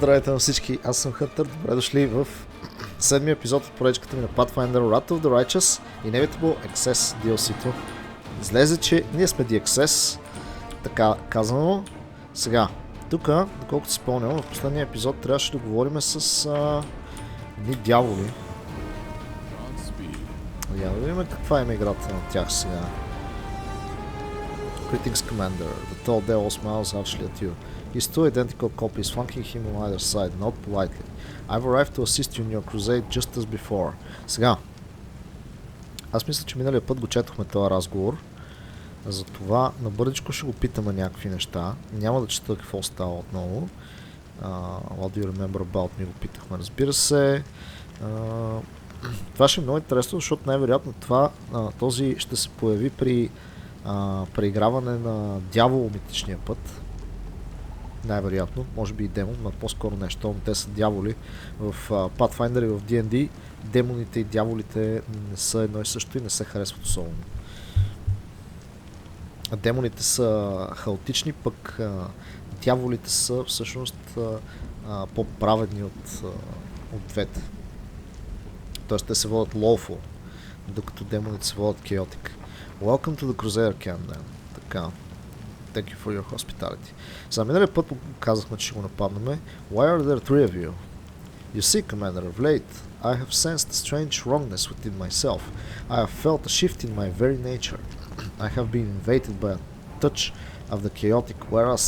Здравейте на всички, аз съм Хънтър, добре дошли в седмия епизод от поречката ми на Pathfinder Wrath of the Righteous и Inevitable Access DLC-то. Излезе, че ние сме The Access, така казано. Сега, тук, доколкото си спомням, в последния епизод трябваше да говорим с едни дяволи. Я да видим каква е играта на тях сега. Greetings, Commander. The tall devil smiles harshly at you. His two identical copies flanking him on either side, not politely. I've arrived to assist you in your crusade just as before. Сега, аз мисля, че миналия път го четохме този разговор. Затова набързичко ще го питаме някакви неща. Няма да чета какво става отново. What do you remember about me го питахме, разбира се. Това ще е много интересно, защото най-вероятно този ще се появи при преиграване на дявол митичния път. Най-вероятно, може би и демон, но по-скоро нещо, но те са дяволи. В Pathfinder и в D&D демоните и дяволите не са едно и също и не се харесват особено. Демоните са хаотични, пък дяволите са всъщност по-праведни от двете. Тоест те се водят lawful, докато демоните се водят chaotic. Welcome to the Crusader Camp, then. Така. Thank you for your hospitality. За миналия път казахме, че ще го нападнем. Why are there three of you? You see, Commander, of late, I have sensed a strange wrongness within myself. I have felt a shift in my very nature. I have been invaded by a touch of the chaotic, whereas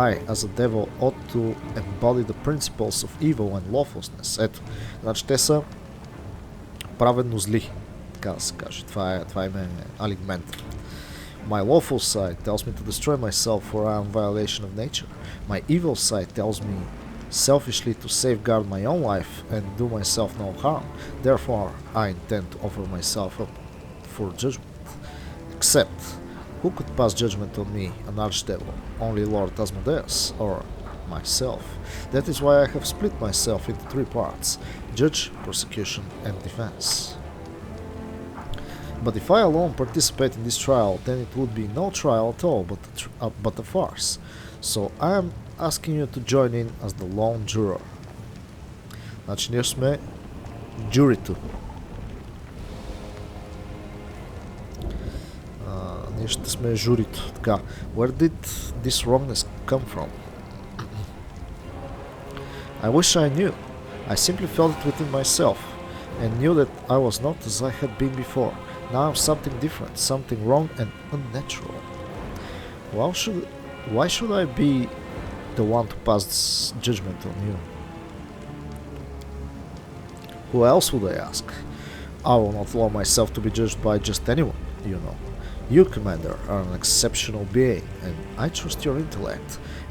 I, as a devil, ought to embody the principles of evil and lawfulness. Ето, значи те са праведно зли, така да се каже. Това е алигмент. My lawful side tells me to destroy myself for I am violation of nature. My evil side tells me selfishly to safeguard my own life and do myself no harm. Therefore, I intend to offer myself up for judgment. Except, who could pass judgment on me, an archdevil? Only Lord Asmodeus, or myself. That is why I have split myself into three parts: judge, prosecution, and defense. But if I alone participate in this trial, then it would be no trial at all, but a farce. So I am asking you to join in as the lone juror. Значи ние сме журито. Ние ще сме журито. Така. Where did this wrongness come from? I wish I knew. I simply felt it within myself and knew that I was not as I had been before. Now I'm something different, something wrong and unnatural. Why should I be the one to pass this judgment on you? Who else would I ask? I will not allow myself to be judged by just anyone, you know. You, Commander, are an exceptional being, and I trust your intellect,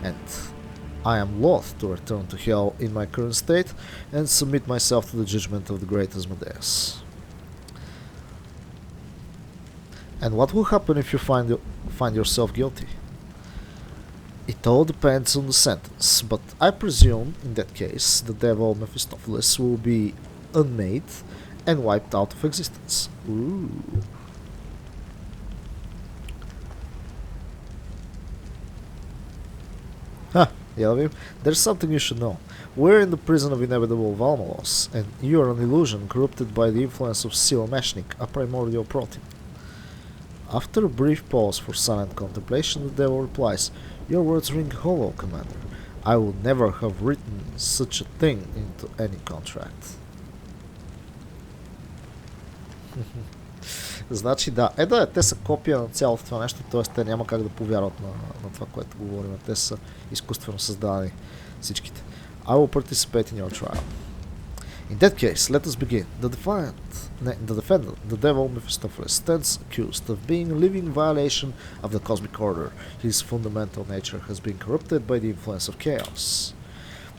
and I am loath to return to hell in my current state and submit myself to the judgment of the great Asmodeus. And what will happen if you find yourself guilty? It all depends on the sentence, but I presume in that case the devil Mephistopheles will be unmade and wiped out of existence. Ooh. There's something you should know. We're in the prison of inevitable Valdemar, and you are an illusion corrupted by the influence of Silmashnik, a primordial protein. After a brief pause for silent contemplation, the devil replies, Your words ring hollow, Commander. I would never have written such a thing into any contract. Значи да, те са копия на цялото това нещо, т.е. те няма как да повярват на това, което говорим. Те са изкуствено създадени всичките. I will participate in your trial. In that case, let us begin. The defendant, the devil Mephistopheles, stands accused of being a living violation of the cosmic order. His fundamental nature has been corrupted by the influence of chaos.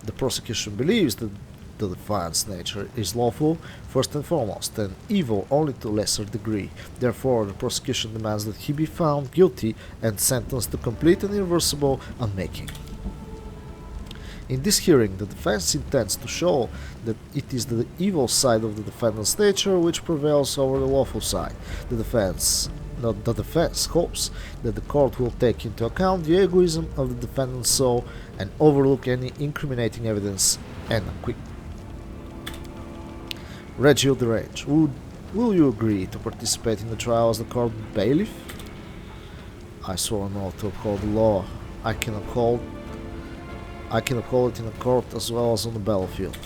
The prosecution believes that the defiant's nature is lawful, first and foremost, and evil only to a lesser degree. Therefore, the prosecution demands that he be found guilty and sentenced to complete and irreversible unmaking. In this hearing, the defense intends to show that it is the evil side of the defendant's nature which prevails over the lawful side. The defense hopes that the court will take into account the egoism of the defendant's soul and overlook any incriminating evidence and acquit. Reggie of the Range, will you agree to participate in the trial as the court bailiff? I swore an oath to uphold the law. I can uphold it in a court as well as on the battlefield.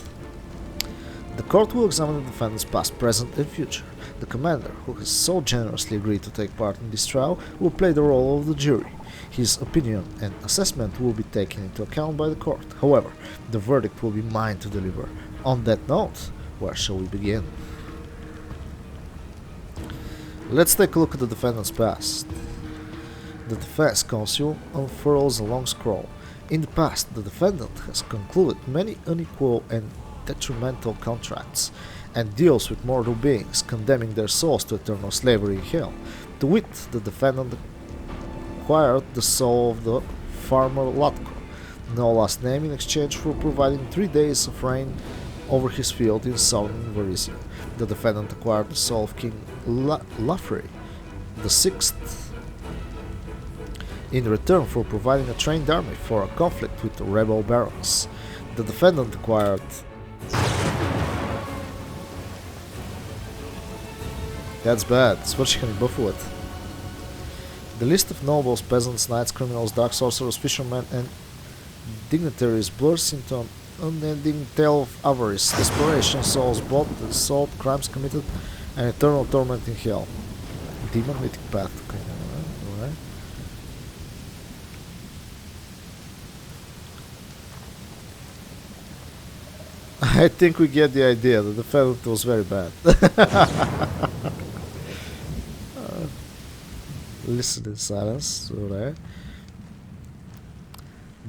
The court will examine the defendant's past, present, and future. The commander, who has so generously agreed to take part in this trial, will play the role of the jury. His opinion and assessment will be taken into account by the court. However, the verdict will be mine to deliver. On that note, where shall we begin? Let's take a look at the defendant's past. The defense counsel unfurls a long scroll. In the past, the defendant has concluded many unequal and detrimental contracts and deals with mortal beings, condemning their souls to eternal slavery in hell. To wit, the defendant acquired the soul of the farmer Latko, no last name, in exchange for providing 3 days of rain over his field in southern Varisia. The defendant acquired the soul of King Lafrey the Sixth in return for providing a trained army for a conflict with the rebel barons. The defendant acquired That's bad. Свършиха ни бъфовете. The list of nobles, peasants, knights, criminals, dark sorcerers, fishermen and dignitaries blurs into an unending tale of avarice, desperation, souls bought, assault, crimes committed, and eternal torment in hell. Demon mythic path. Okay, alright. I think we get the idea. The defendant was very bad. Listen in silence. Alright.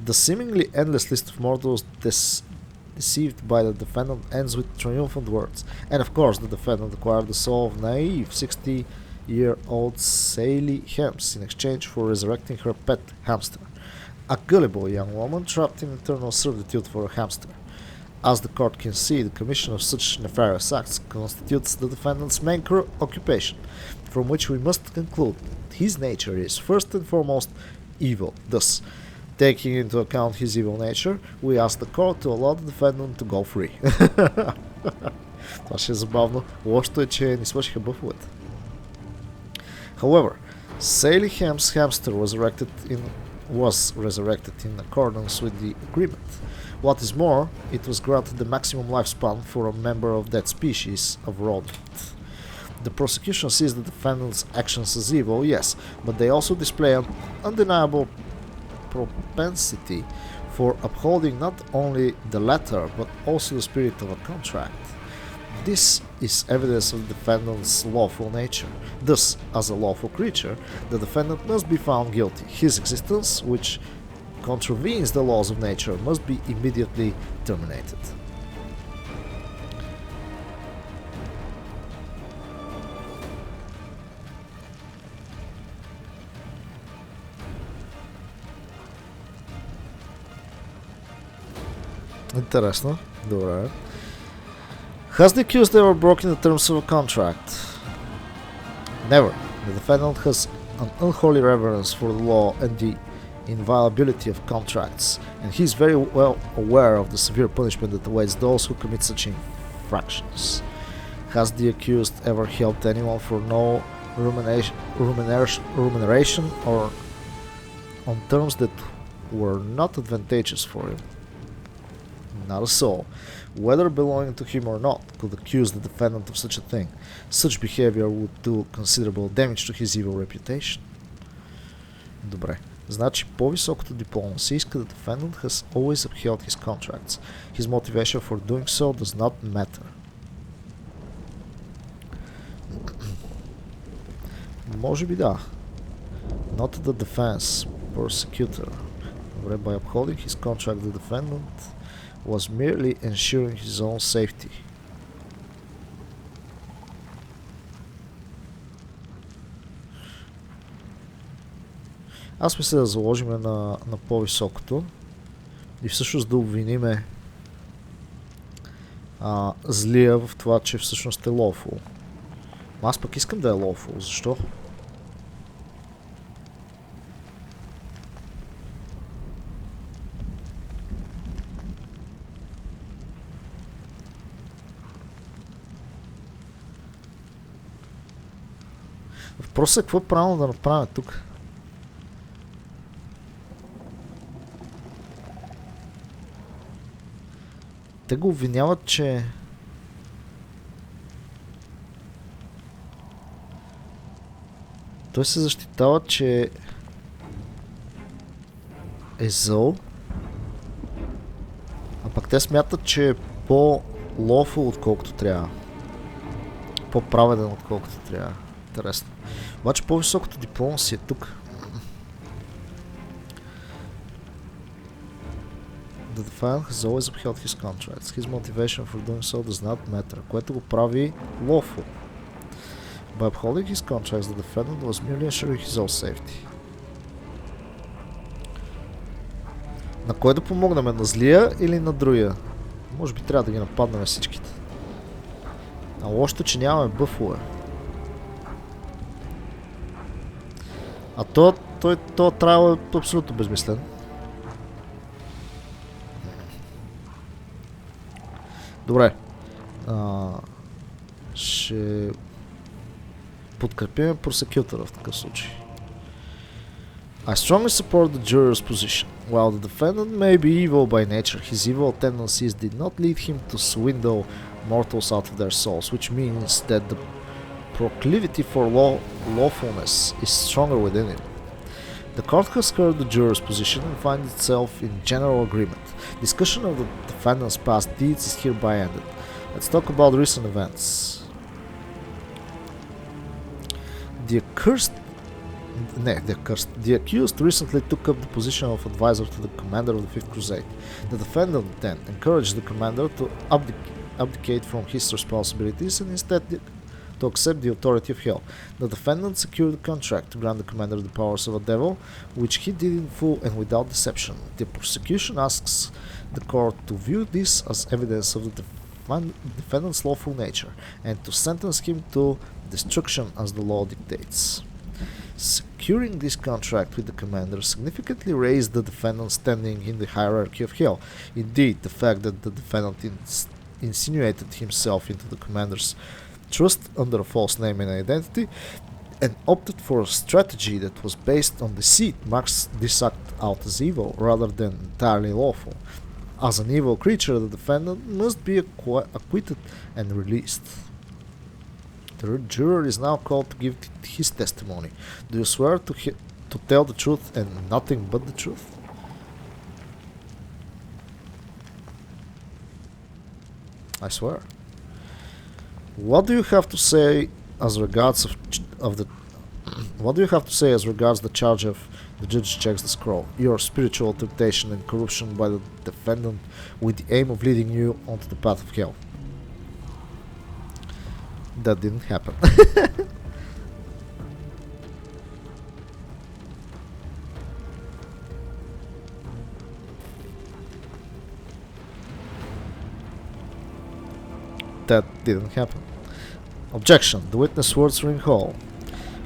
The seemingly endless list of mortals deceived by the defendant ends with triumphant words. And of course, the defendant acquired the soul of naive 60-year-old Sally Hems in exchange for resurrecting her pet hamster. A gullible young woman trapped in eternal servitude for a hamster. As the court can see, the commission of such nefarious acts constitutes the defendant's main occupation, from which we must conclude his nature is first and foremost evil. Thus, taking into account his evil nature, we ask the court to allow the defendant to go free. Това ще е забавно. Лошото е, че ни свършиха бъфовете. However, Sally Hem's hamster was resurrected in accordance with the agreement. What is more, it was granted the maximum lifespan for a member of that species of rodent. The prosecution sees the defendant's actions as evil, yes, but they also display an undeniable propensity for upholding not only the letter but also the spirit of a contract. This is evidence of the defendant's lawful nature. Thus, as a lawful creature, the defendant must be found guilty. His existence, which contravenes the laws of nature, must be immediately terminated. Интересно. Добре. Has the accused ever broken the terms of a contract? Never. The defendant has an unholy reverence for the law and the inviolability of contracts, and he is very well aware of the severe punishment that awaits those who commit such infractions. Has the accused ever helped anyone for no remuneration or on terms that were not advantageous for him? Not a soul, whether belonging to him or not, could accuse the defendant of such a thing. Such behavior would do considerable damage to his evil reputation. Добре. Значи по-високото дипломаcy иска the defendant has always upheld his contracts. His motivation for doing so does not matter. Може би да. Not the defense, prosecutor. Добре, by upholding his contract, the defendant was merely ensuring his own safety. Аз мисля да заложим на по-високото и всъщност да обвиниме злия в това, че всъщност е lawful. Аз пък искам да е lawful. Защо? Въпросът е какво е правилно да направим тук. Те го обвиняват, че той се защитава, че е зъл, а пък те смятат, че е по-лофо отколкото трябва. По-праведен отколкото трябва. Интересно. Обаче по-високото диплома си е тук. The defendant has always upheld his contracts. His motivation for doing so does not matter, което го прави lawful. By upholding his contracts, the defendant was merely assuring his own safety. На кой да помогнем? На злия или на другия? Може би трябва да ги нападнем всичките. А лошото, че нямаме бъфове. А той трябва е абсолютно безмислен. Добре. Ще подкрепим просекютора в такъв случай. I strongly support the juror's position. While the defendant may be evil by nature, his evil tendencies did not lead him to swindle mortals out of their souls, which means that the proclivity for lawfulness is stronger within him. The court has heard the juror's position and finds itself in general agreement. Discussion of the defendant's past deeds is hereby ended. Let's talk about recent events. The accused recently took up the position of advisor to the commander of the Fifth Crusade. The defendant then encouraged the commander to abdicate from his responsibilities and instead to accept the authority of hell. The defendant secured a contract to grant the commander the powers of a devil, which he did in full and without deception. The prosecution asks the court to view this as evidence of the defendant's lawful nature and to sentence him to destruction as the law dictates. Securing this contract with the commander significantly raised the defendant's standing in the hierarchy of hell. Indeed, the fact that the defendant insinuated himself into the commander's trust under a false name and identity and opted for a strategy that was based on deceit marks this act out as evil rather than entirely lawful. As an evil creature, the defendant must be acquitted and released. The juror is now called to give his testimony. Do you swear to tell the truth and nothing but the truth? I swear. What do you have to say as regards the charge of the judge checks the scroll? Your spiritual temptation and corruption by the defendant with the aim of leading you onto the path of hell. That didn't happen. That didn't happen. Objection. The witness words ring hollow.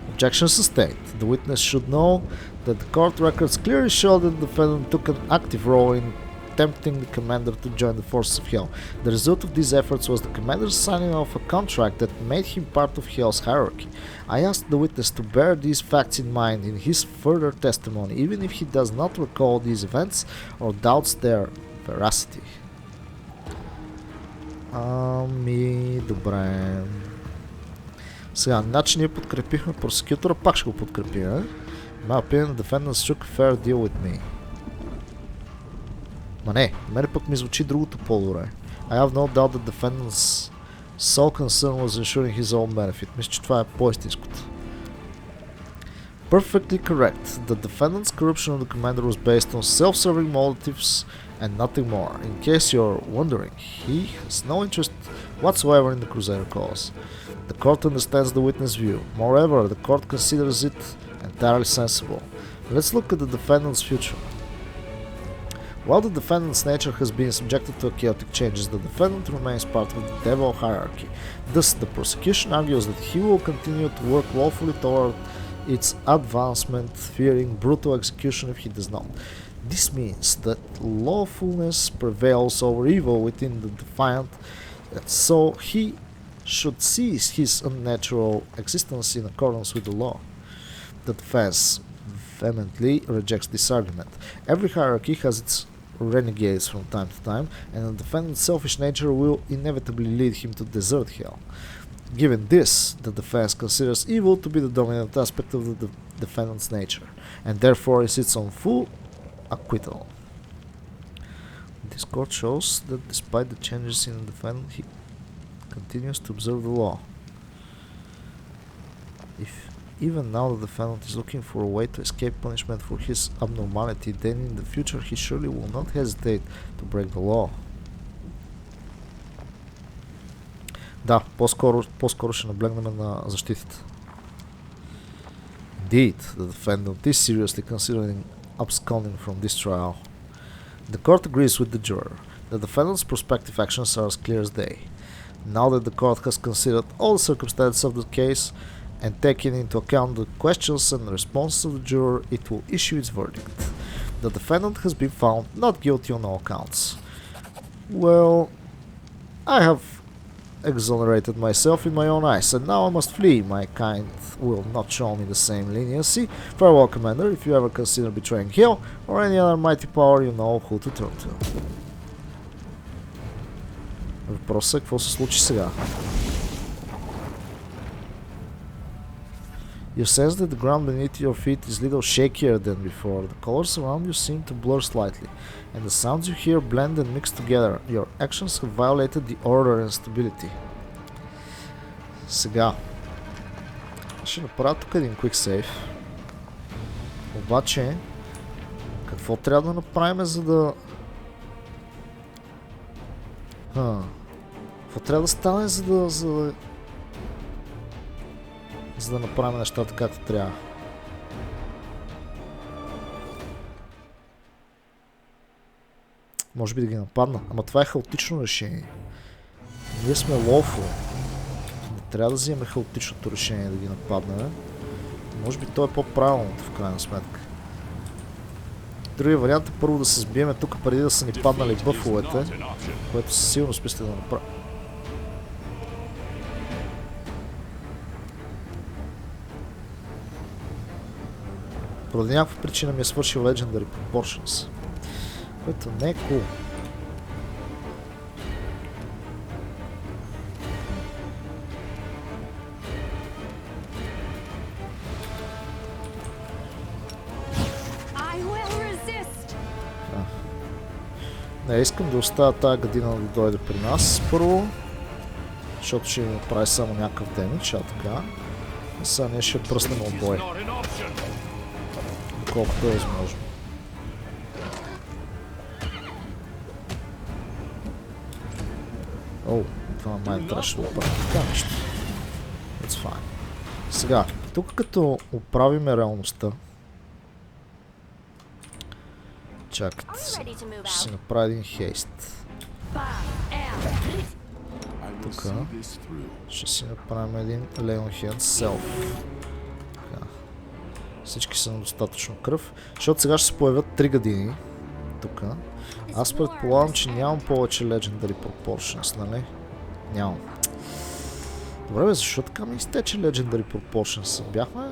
Objection sustained. The witness should know that the court records clearly show that the defendant took an active role in tempting the commander to join the forces of hell. The result of these efforts was the commander's signing of a contract that made him part of hell's hierarchy. I asked the witness to bear these facts in mind in his further testimony, even if he does not recall these events or doubts their veracity. Ами, добре. Сега, значи ние подкрепихме просекютора, пак ще го подкрепим. My opinion, the defendant struck a fair deal with me. Ма не, мене пък ми звучи другото по-добре. I have no doubt that the defendant's sole concern was ensuring his own benefit. Мисля, че това е по-истинското. Perfectly correct. The defendant's corruption of the commander was based on self-serving motives and nothing more. In case you're wondering, he has no interest whatsoever in the Crusader cause. The court understands the witness' view. Moreover, the court considers it entirely sensible. Let's look at the defendant's future. While the defendant's nature has been subjected to chaotic changes, the defendant remains part of the devil hierarchy. Thus, the prosecution argues that he will continue to work lawfully toward its advancement, fearing brutal execution if he does not. This means that lawfulness prevails over evil within the defiant, and so he should cease his unnatural existence in accordance with the law. The defense vehemently rejects this argument. Every hierarchy has its renegades from time to time, and the defendant's selfish nature will inevitably lead him to desert hell. Given this, the defense considers evil to be the dominant aspect of the defendant's nature, and therefore insists on full acquittal. This court shows that despite the changes in the defendant, he continues to observe the law. If even now the defendant is looking for a way to escape punishment for his abnormality, then in the future he surely will not hesitate to break the law. Да, по-скоро ще наблегнем на защитата. Indeed, the defendant is seriously considering absconding from this trial. The court agrees with the juror. The defendant's prospective actions are as clear as day. Now that the court has considered all the circumstances of the case and taken into account the questions and responses of the juror, it will issue its verdict. The defendant has been found not guilty on all counts. Well, I have exonerated myself in my own eyes, and now I must flee. My kind will not show me the same leniency. Farewell, Commander. If you ever consider betraying Hell or any other mighty power, you know who to turn to. Въпросът е какво се случи сега. You sense that the ground beneath your feet is little shakier than before. The colors around you seem to blur slightly, and the sounds you hear blend and mix together. Your actions have violated the order and stability. Сега. Ще направя тук един quick save. Обаче, какво трябва да направим, за да... Какво трябва да стане, за да направим нещата както трябва? Може би да ги нападна. Ама това е хаотично решение. Ние сме лофо. Не трябва да вземем хаотичното решение да ги нападнем. Може би то е по-правилното в крайна сметка. Другия вариант е първо да се сбиеме тук преди да са ни паднали бъфовете, което със сигурност мисля да направим. Поради някаква причина ми е свършил Legendary Proportions, което не е cool. Не, искам да оставя тази гадина да дойде при нас първо, защото ще ми направи само някакъв демидж, така. И сега ние ще пръснем отбой. Колкото е възможно. О, това май трябваше да оправим така нещо. It's fine. Сега, тук като оправиме реалността, чакайте, ще си направя един хейст. Тук ще си направим един Leonhand Self. Всички са на достатъчно кръв, защото сега ще се появят 3 гадини тук. Аз предполагам, че нямам повече Legendary Proportions, нали? Нямам. Добре, бе, защо така ми изтече Legendary Proportions? Бяхме...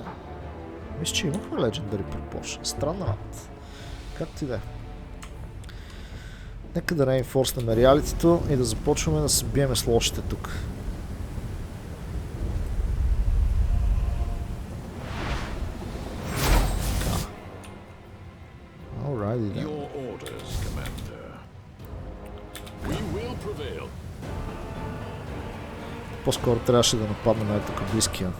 Мисля, че имахме Legendary Proportions. Странна работа. Както и да е. Нека да реинфорснем реалитито и да започваме да се биеме с лошите тук. Your orders, Commander. We will prevail. По-скоро трябваше да нападнем тук близкия.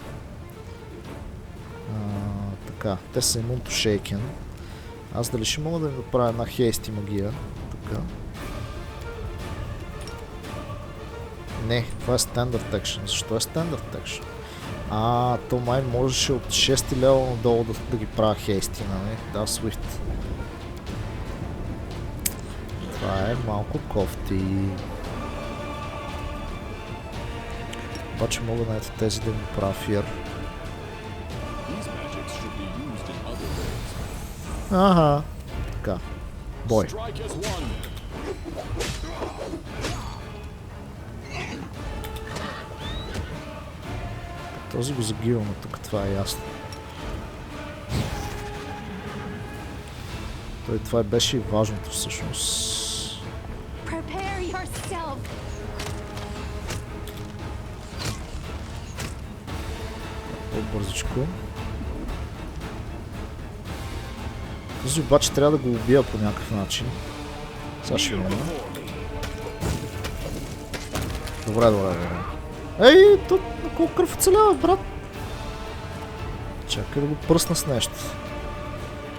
Така, те са имун to shaken. Аз дали ще мога да им направя една хейсти магия тук? Не, това е Standard Action. Защо е Standard Action? То май можеше от 6 лева надолу да ги правя хейсти, нали? Да, Swift. Това е малко кофти. Обаче мога на ето тези да ми правя фир. Ага. Така. Бой. Този го загиваме тук, това е ясно. Това беше и важното всъщност. По-бързичко. Този обаче трябва да го убия по някакъв начин. Сега ще видим. Добре. Ей, тук колко кръв оцелява, брат? Чакай да го пръсна с нещо.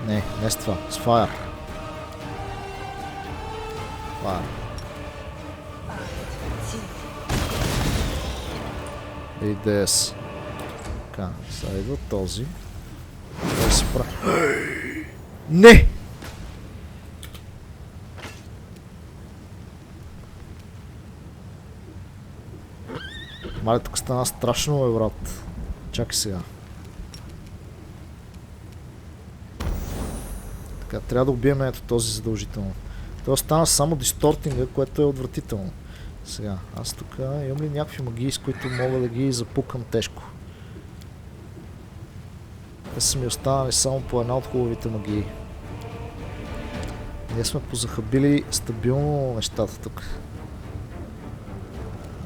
Не с това, с Fire. И DS. Така, сега идва този. Той се прави. Не! Мале, тук стана страшно, бе, брат. Чакай сега. Така, трябва да убием ето този задължително. Това стана само дистортинга, което е отвратително. Сега, аз тук имам ли някакви магии, с които мога да ги запукам тежко? Те са ми останали само по една от хубавите магии. Ние сме позахабили стабилно нещата тук.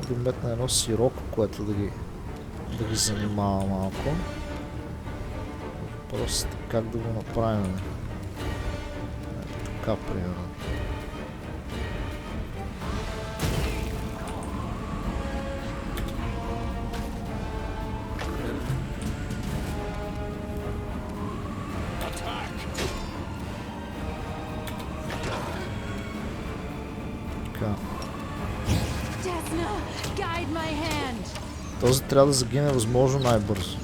Да метна едно сироко, което да ги занимава малко. Просто как да го направим. Така, примерно. Този трябва да загине възможно най-бързо.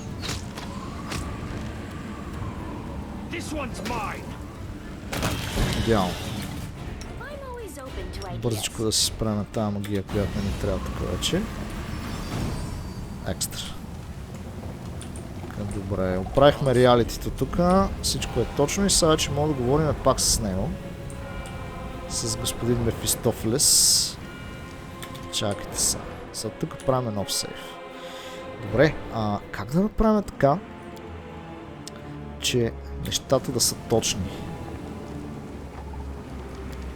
Идеално. Бързичко да си спреме тази магия, която не ни трябва тук вече. Екстра. Добре, оправихме реалитито тук. Всичко е точно и сега вече мога да говорим пак с него. С господин Мефистофелес. Чакайте сега. Сега тук правим нов сейф. Добре, как да направим така, че нещата да са точни?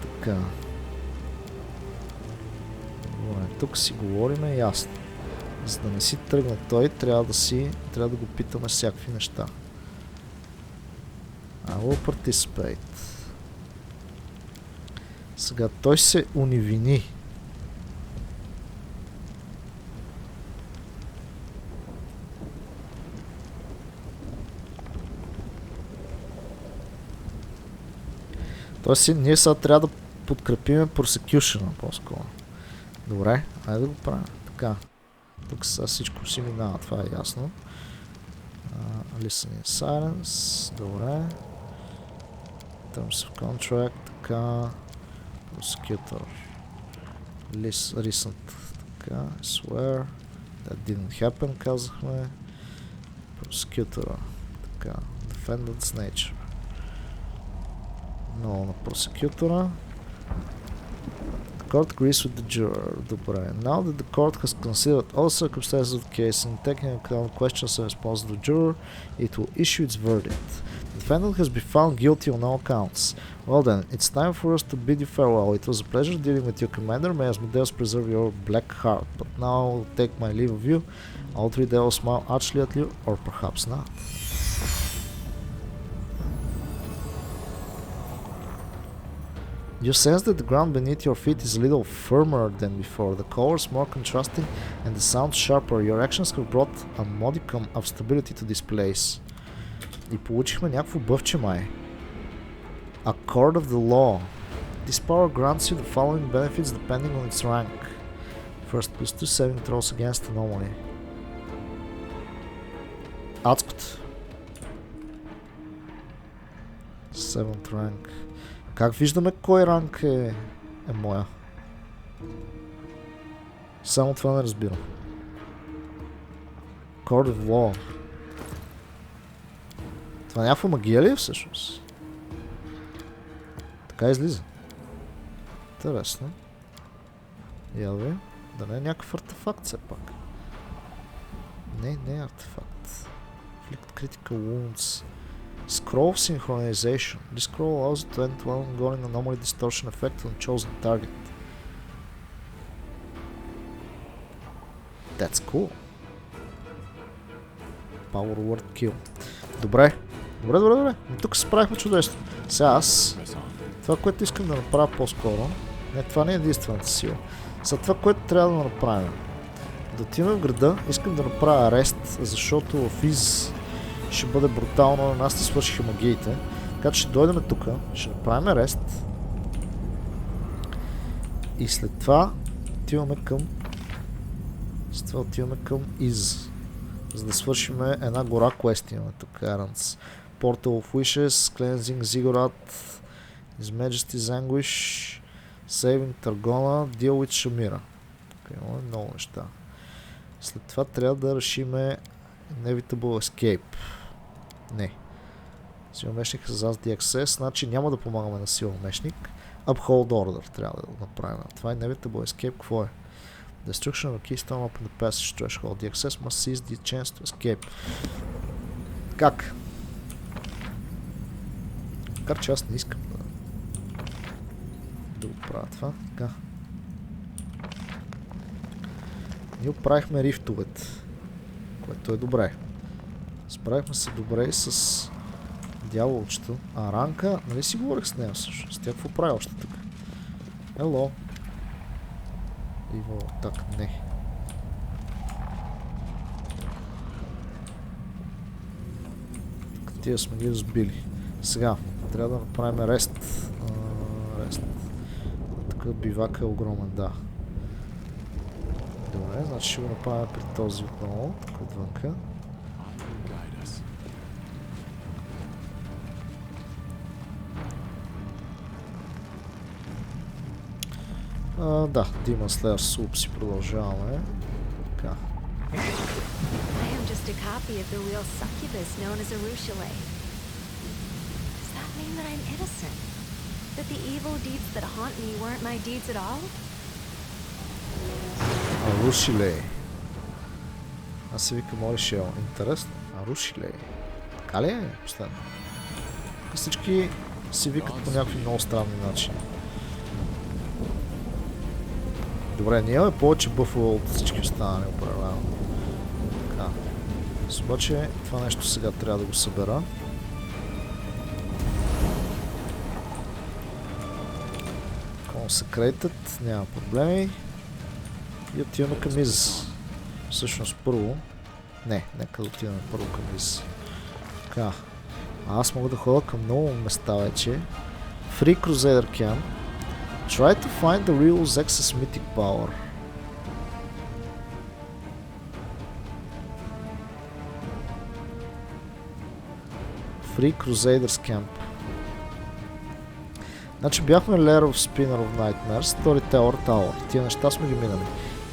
Така. Добре, тук си говорим ясно. За да не си тръгне той, трябва да го питаме всякакви неща. I will participate. Сега той се унивини. Тоест, ние сега трябва да подкрепиме prosecution по-скоро. Добре, айде да го правим. Така. Тук сега всичко си минава, това е ясно. Listen in silence. Добре. Terms of contract. Така. Prosecutor. Recent. Така. Swear. That didn't happen, казахме. Prosecutor. Така. Defendant's nature. Но на просекютора. The court agrees with the juror. Добре. Now that the court has considered all circumstances of the case and taken into account questions and response of the juror, it will issue its verdict. The defendant has been found guilty on all counts. Well then, it's time for us to bid you farewell. It was a pleasure dealing with you, Commander. May Asmodeus preserve your black heart. But now I will take my leave of you. All three devils smile archly at you, or perhaps not. You sense that the ground beneath your feet is a little firmer than before, the colors more contrasting and the sound sharper. Your actions have brought a modicum of stability to this place. И получихме някакво бъвче май. A court of the law. This power grants you the following benefits depending on its rank. First, +2 saving throws against Anomaly. Адското. 7th rank. Как виждаме кой ранг е моя? Само това не разбирам. Court of Law. Това някаква магия ли е всъщност? Така излиза. Интересно. Ядве. Да не е някакъв артефакт все пак. Не артефакт. Inflict critical wounds. Scroll synchronization. This scroll allows you to end one ongoing anomaly distortion effect on chosen target. That's cool. Power word kill. Добре. Тук се справихме чудесно. Сега аз... Това, което искам да направя по-скоро... Не, това не е единствената сила. За това, което трябва да направим. Да отидем в града, искам да направя арест, защото в Из ще бъде брутално, на нас да свършиха магиите. Така че ще дойдем тук, ще направим арест. И след това отиваме към Из. За да свършим една гора квест имаме тук. Errands. Portal of Wishes, Cleansing Ziggurat, His Majesty's Anguish, Saving Targona, Deal with Shamira. Имаме много неща. След това трябва да решиме Inevitable Escape. Не. Силомешник с Аз Access, значи няма да помагаме на силомешник. Uphold Order трябва да направим. Това е Inevitable Escape, какво е? Destruction of Keystone Open the Passage Threshold. The access must seize the chance to escape. Как? Макар че аз не искам да го правя това. Така. Ние оправихме рифтовете, което е добре. Справихме се добре и с дяволчето. А Ранка, нали си говорих с нея всъщност? С тя какво прави още тук? Hello. Има так, не. Тия сме ги разбили. Сега, трябва да направим рест. Такъв бивак е огромен, да. Добре, значи ще го направим при този отново, тук отвънка. Да, Demon Slayer Soup си продължаваме. Така. I am just a copy of the real succubus known as Arushale. Does that mean that I'm innocent? That the evil deeds that haunt me weren't my deeds at all? Arushale. Аз се викам Оришел. Интересно. Arushale. Така ли е? Последно. Всички си викат по някакви много странни начини. Добре, ние имаме повече бъфове от всички останали определено. Така. Обаче това нещо сега трябва да го събера. Consecrated, няма проблеми. И отиваме към Из. Всъщност първо... Не, нека да отиваме първо към Из. Така. Аз мога да ходя към много места вече. Free Crusader Camp. Try to find the real Zex's mythic power. Free Crusaders Camp. Значи бяхме Lair of Spinner of Nightmares, Storyteller Tower. Тия неща сме ги минали.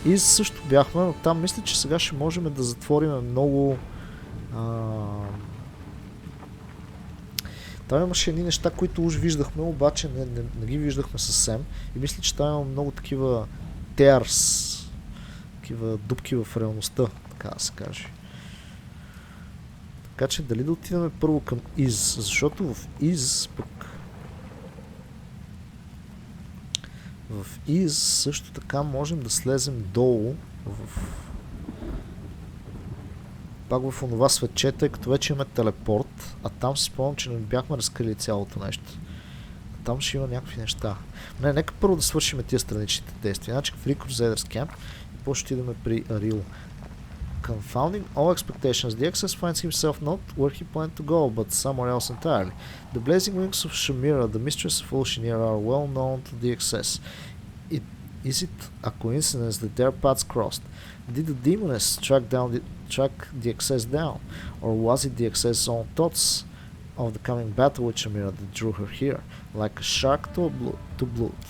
И също бяхме, но там мисля, че сега ще можем да затворим много... Там имаше едни неща, които уж виждахме, обаче не ги виждахме съвсем. И мисля, че там има много такива tears, такива дупки в реалността, така да се каже. Така че дали да отидем първо към Из, защото в Из пък... В Из също така можем да слезем долу пак в онова светче, тъй като вече имаме телепорт, а там си спомням, че не бяхме разкрили цялото нещо. А там ще има някакви неща. Не, нека първо да свършим тия страничните действия. Значи в Free Crusaders Camp и после ще идеме при Арил. Confounding all expectations, the Access finds himself not where he planned to go, but somewhere else entirely. The blazing wings of Shamira, the mistress of Oceaneer, are well known to the Access. Is it a coincidence that their paths crossed? Did the demoness track the Access down? Or was it the Access' own thoughts of the coming battle with Shamira that drew her here, like a shark to blood?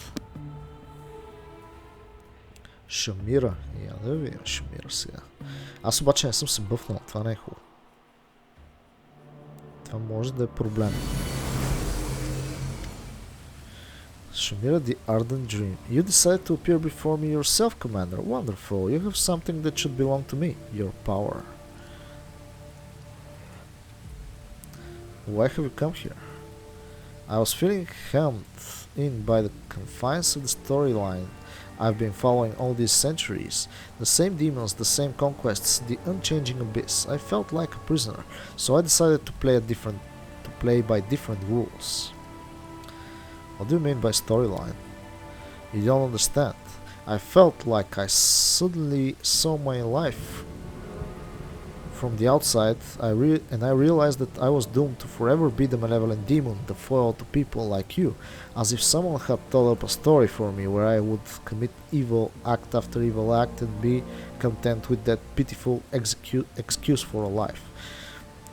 Шамира. Я да видим Шамира сега. Аз обаче не съм се бъфнал. Това не е хубаво. Това може да е проблем. Shamira, the ardent dream. You decided to appear before me yourself, Commander. Wonderful. You have something that should belong to me. Your power. Why have you come here? I was feeling hemmed in by the confines of the storyline I've been following all these centuries. The same demons, the same conquests, the unchanging abyss. I felt like a prisoner, so I decided to play by different rules. What do you mean by storyline? You don't understand. I felt like I suddenly saw my life from the outside, and I realized that I was doomed to forever be the malevolent demon, the foil to people like you, as if someone had told up a story for me where I would commit evil act after evil act and be content with that pitiful excuse for a life.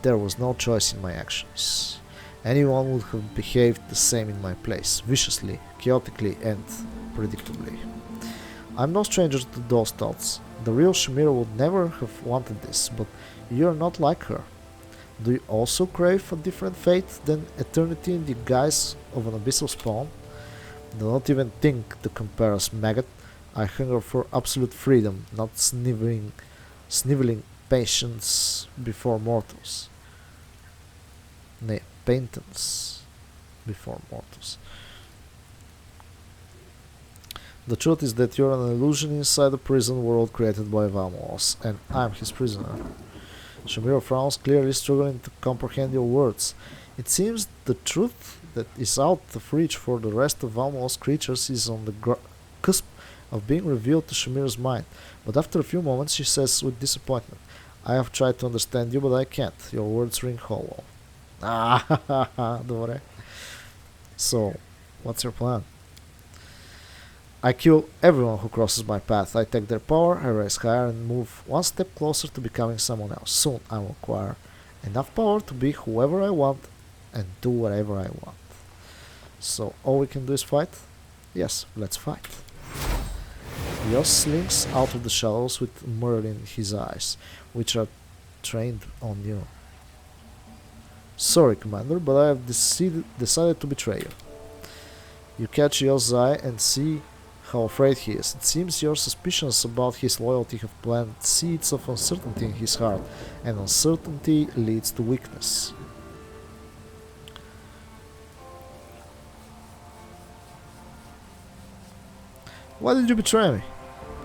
There was no choice in my actions. Anyone would have behaved the same in my place, viciously, chaotically, and predictably. I'm no stranger to those thoughts. The real Shamira would never have wanted this, but you're not like her. Do you also crave a different fate than eternity in the guise of an abyssal spawn? Do not even think to compare us, maggot. I hunger for absolute freedom, not sniveling patience before mortals. Nay, penitence before mortals. The truth is that you're an illusion inside the prison world created by Vamos, and I'm his prisoner. Shamira frowns, clearly struggling to comprehend your words. It seems the truth that is out of reach for the rest of Vamos creatures is on the cusp of being revealed to Shamira's mind, but after a few moments she says with disappointment, I have tried to understand you, but I can't. Your words ring hollow. Добре. So, what's your plan? I kill everyone who crosses my path. I take their power, I rise higher and move one step closer to becoming someone else. Soon I will acquire enough power to be whoever I want and do whatever I want. So all we can do is fight? Yes, let's fight. Yos slinks out of the shadows with murder in his eyes, which are trained on you. Sorry, Commander, but I have decided to betray you. You catch Yos' eye and see how afraid he is. It seems your suspicions about his loyalty have planted seeds of uncertainty in his heart, and uncertainty leads to weakness. Why did you betray me?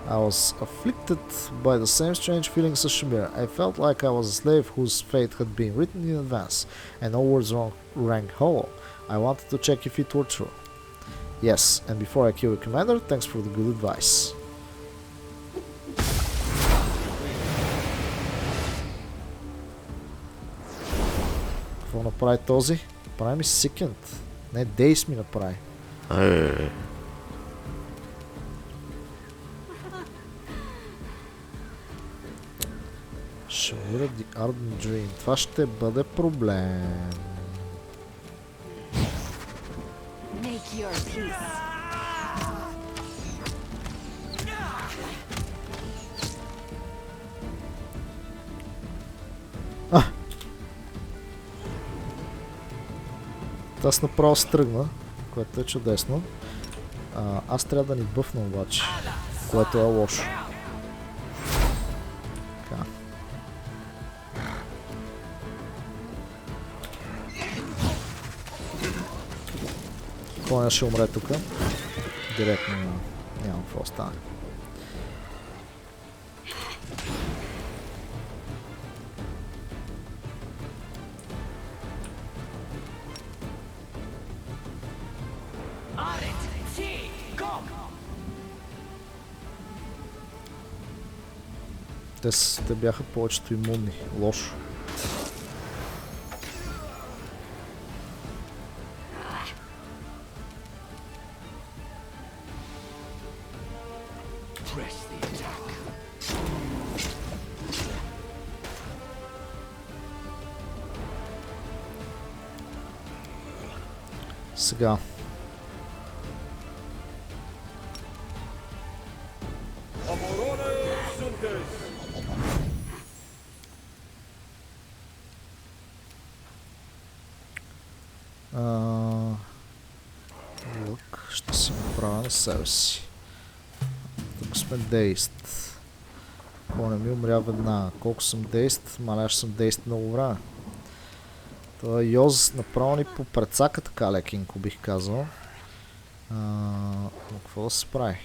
I was afflicted by the same strange feelings as Shamira. I felt like I was a slave whose fate had been written in advance, and all words rang hollow. I wanted to check if it were true. Yes, and before I kill you, Commander, thanks for the good advice. Какво направи този? Прави ми секунд. Не, Дейс ми направи. Shamira the Ardent Dream. Това ще бъде проблем. Make your peace. Аз направо стръгна, което е чудесно. Аз трябва да ни бъфна обаче, което е лошо. Така. Коня ще умре тук. Директно нямам какво стане. Те бяха повечето имунни. Лошо. Сега. Лък ще се направя на себе си. Тук сме дейст. Ако не ми умря веднага. Колко съм дейст? Маля, ще съм дейст много време. Това Йоз направо ни по прецака така лекенко, бих казал. Но какво да се прави?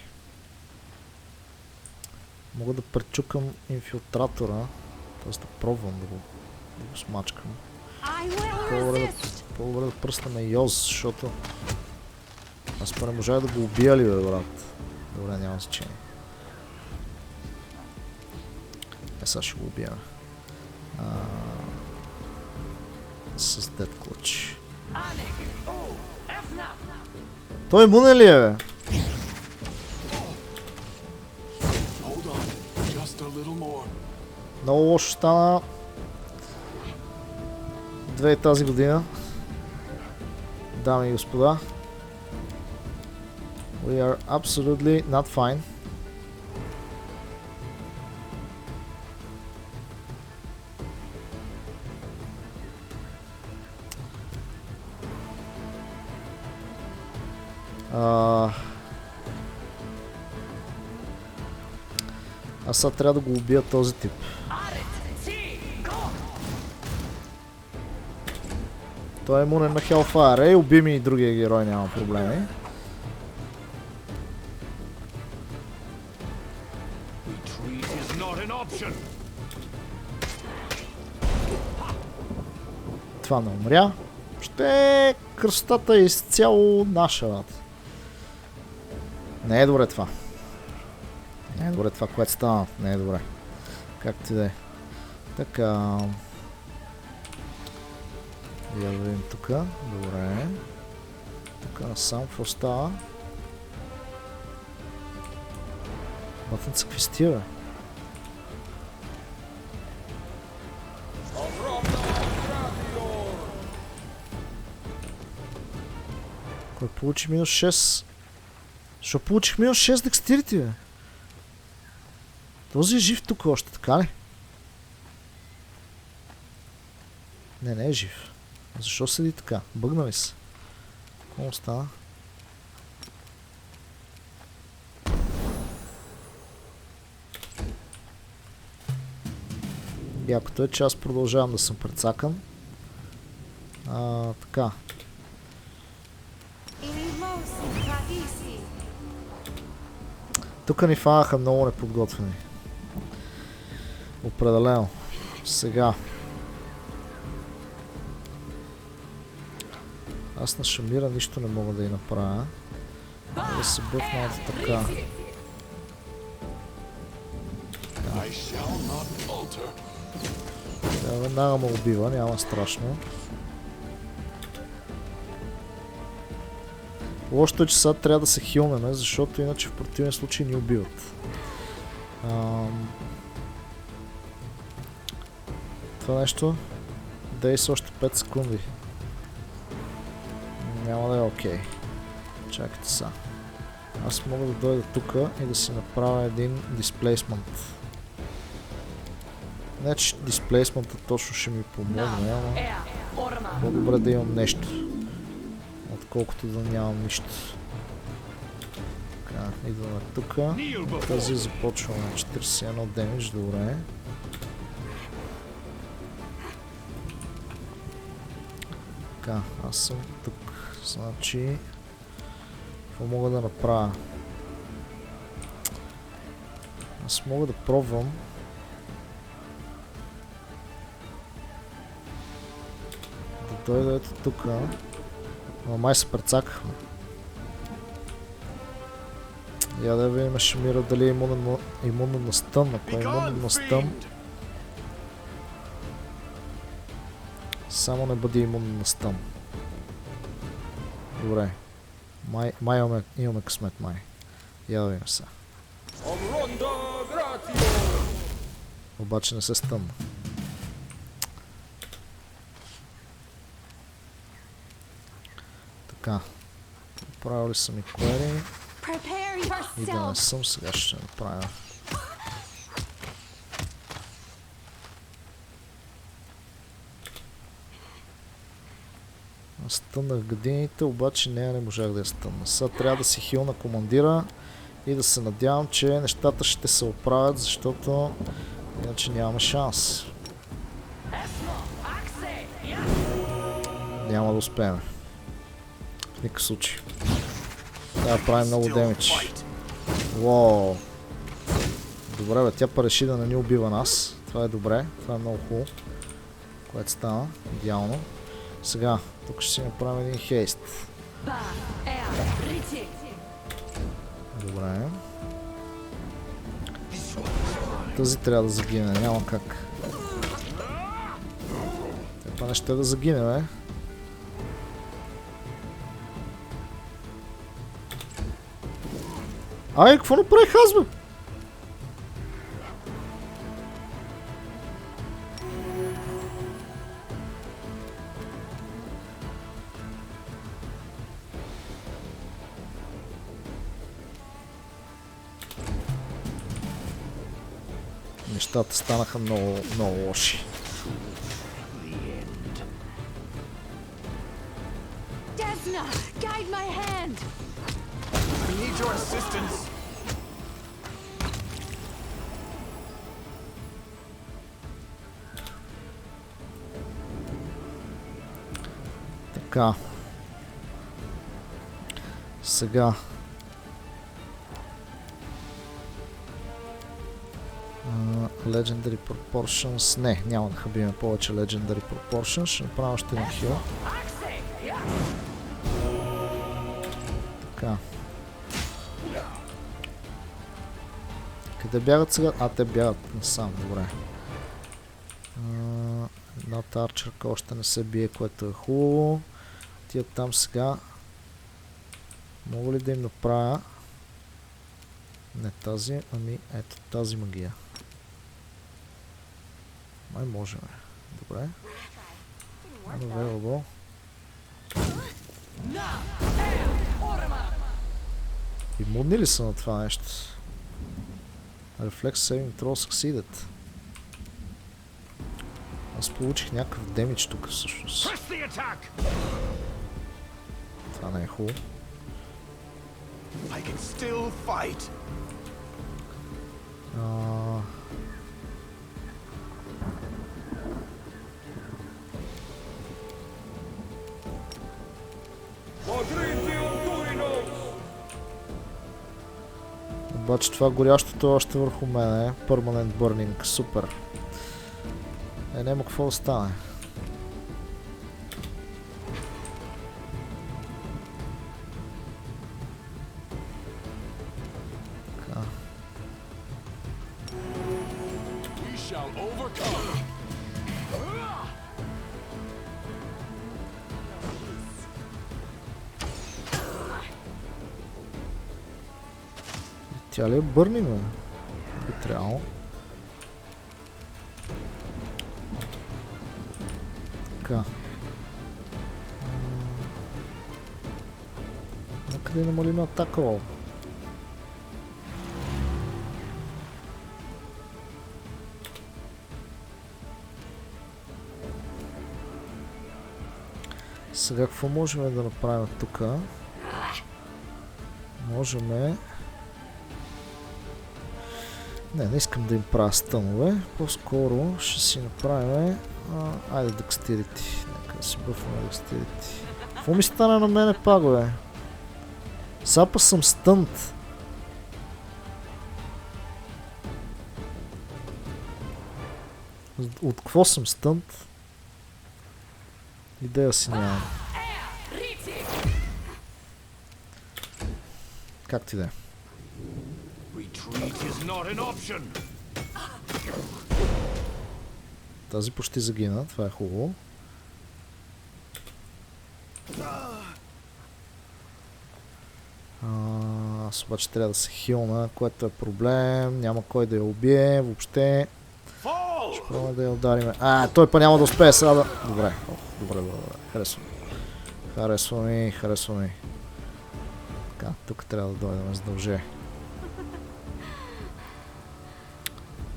Мога да пречукам инфилтратора, т.е. да пробвам да го смачкам. По-добре да пръснаме Йоз, защото аз не можах да го убия ли, бе, брат? Добре, няма значение. Сега ще го убия. С Dead Clutch. Той имунен ли е, бе? Много лошо стана 2 тази година. Дами и господа. We are absolutely not fine. Аз сега трябва да го убия този тип. Той е имунен на Hellfire. Ей, уби ми и другия герой, няма проблеми. Това не умря. Ще красотата е изцяло наша, брат. Не е добре това. Не е добре това, което става. Не е добре. Както и да е. Така. Я да видим тук. Добре. Тук насам какво става? Батънца, какви стия, бе? Кой получи минус 6? Защо получих минус 6 декстерити, бе? Този е жив тук още, така ли? Не е жив. Защо седи така? Бъгна ли се? Какво стана? Якото е, че аз продължавам да съм прецакан. Така. Тук ни фанаха много неподготвени. Определено. Сега. Аз на Шамира нищо не мога да й направя. Да се бъфна така. Тя веднага ме убива, няма страшно. Лошото е, че сега трябва да се хилнеме, защото иначе в противен случай ни убиват. Това нещо действа още 5 секунди. Няма да е окей. Чакайте са. Аз мога да дойда тук и да си направя един дисплейсмент. Не, че дисплейсмента точно ще ми помогне, ама по-добре да имам нещо, отколкото да нямам нищо. Така, идваме тук. Тази започваме 41 демидж, добре. Така, аз съм тук. Значи, какво мога да направя? Аз мога да пробвам да дойда ето тук. Но май се прецакахме. Я да видим Шамира дали е имунен на стън. Ако е имунен на стън, само не бъде имунен на стън. Добре. Май имаме късмет, май. Я да видим сега. Обаче не се стънна. Така. Правили съм и query. И да не съм, сега ще направя. Стъннах гадините, обаче не можах да я стънна. Сега трябва да си хил на командира и да се надявам, че нещата ще се оправят, защото иначе нямаме шанс. няма да успеем. В никакъв случай. Трябва да правим много демидж. Уоу. Добре, бе, тя реши да не ни убива нас. Това е добре, това е много хубаво. Което стана, идеално. Сега, тук ще си направим един хейст. Добре. Тази трябва да загине, няма как. Това не ще да загине, бе. Ай, какво направих аз, бе? Нещата станаха много, много лоши. Така. Сега. Legendary Proportions. Не, няма да хабиме повече Legendary Proportions. Ще направя още един хил. Така. Къде бягат сега? А, те бягат насам, добре. Едната арчерка още не се бие, което е хубаво. Тия там сега. Мога ли да им направя? Не тази, ами ето тази магия. Май можем. Добре. Available. Имунни ли са на това нещо? Reflex saving throw succeeded. Аз получих някакъв демидж тук всъщност. Това не е хубаво. Обаче това горящото е още върху мене. Permanent burning. Супер. Няма какво да стане. Така. Тя ли е бърнинг, бе? Би трябвало. Така. Накъде намалим атака, лол? Сега какво можем да направим тук? Можем... Не искам да им правя стънове. По-скоро ще си направим... Айде Dexterity. Нека да си бъфваме Dexterity. Какво ми стане на мене пак, бе? Сапа съм стънт. От какво съм стънт? Идея си нямам. Как ти да е? Тази почти загина, това е хубаво. Аз обаче трябва да се хилна, което е проблем. Няма кой да я убие въобще. Ще пробваме да я ударим. Той па няма да успее сега да... Добре, добре. Харесва ми. Така, тук трябва да дойдем с дълже.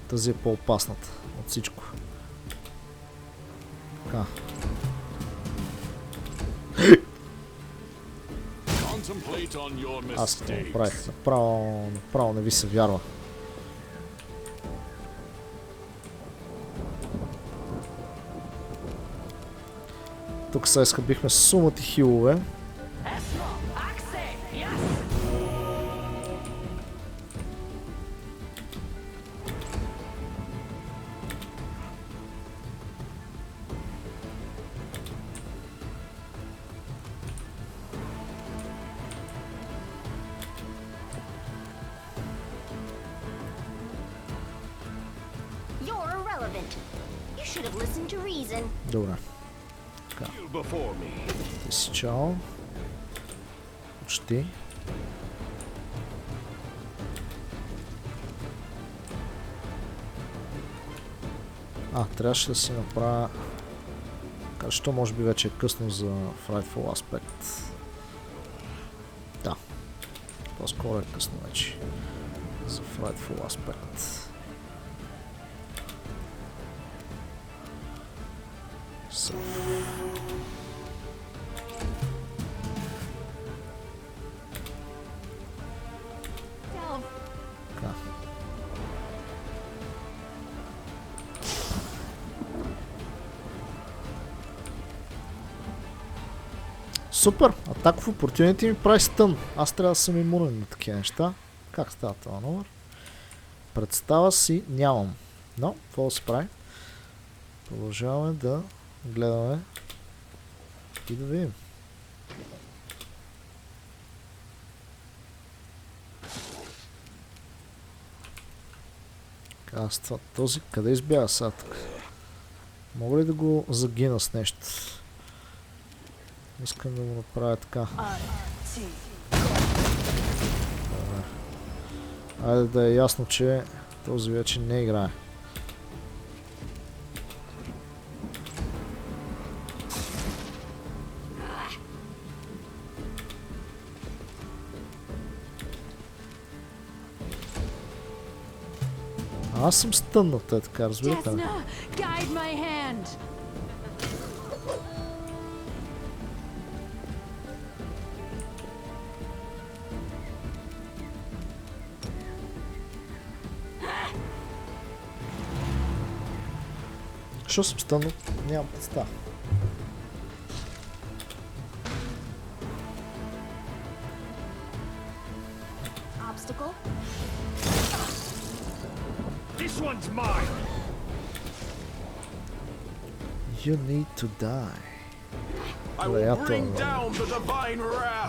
Тази е по-опасната от всичко. Така. Аз какво направих? Направо не ви се вярва. Тук сега изхъбихме сумати хилове. Добре. Така. Ти си чао. Почти. Трябваше да си направя... Що може би вече е късно за Frightful Aspect. Да. По-скоро е късно вече. За Frightful Aspect. Супер! Attack of Opportunity ми прави стън. Аз трябва да съм имунен на такива неща. Как става това номер? Представа си нямам. Но, какво да се прави? Продължаваме да гледаме и да видим. Аз това, този къде избяга сега тук? Мога ли да го загина с нещо? Искам да го направя така. Айде да е ясно, че този вече не играе. Аз съм стъннат, е така, разбирате ли? Защо съм стъннат? Нямам представа. You need to die.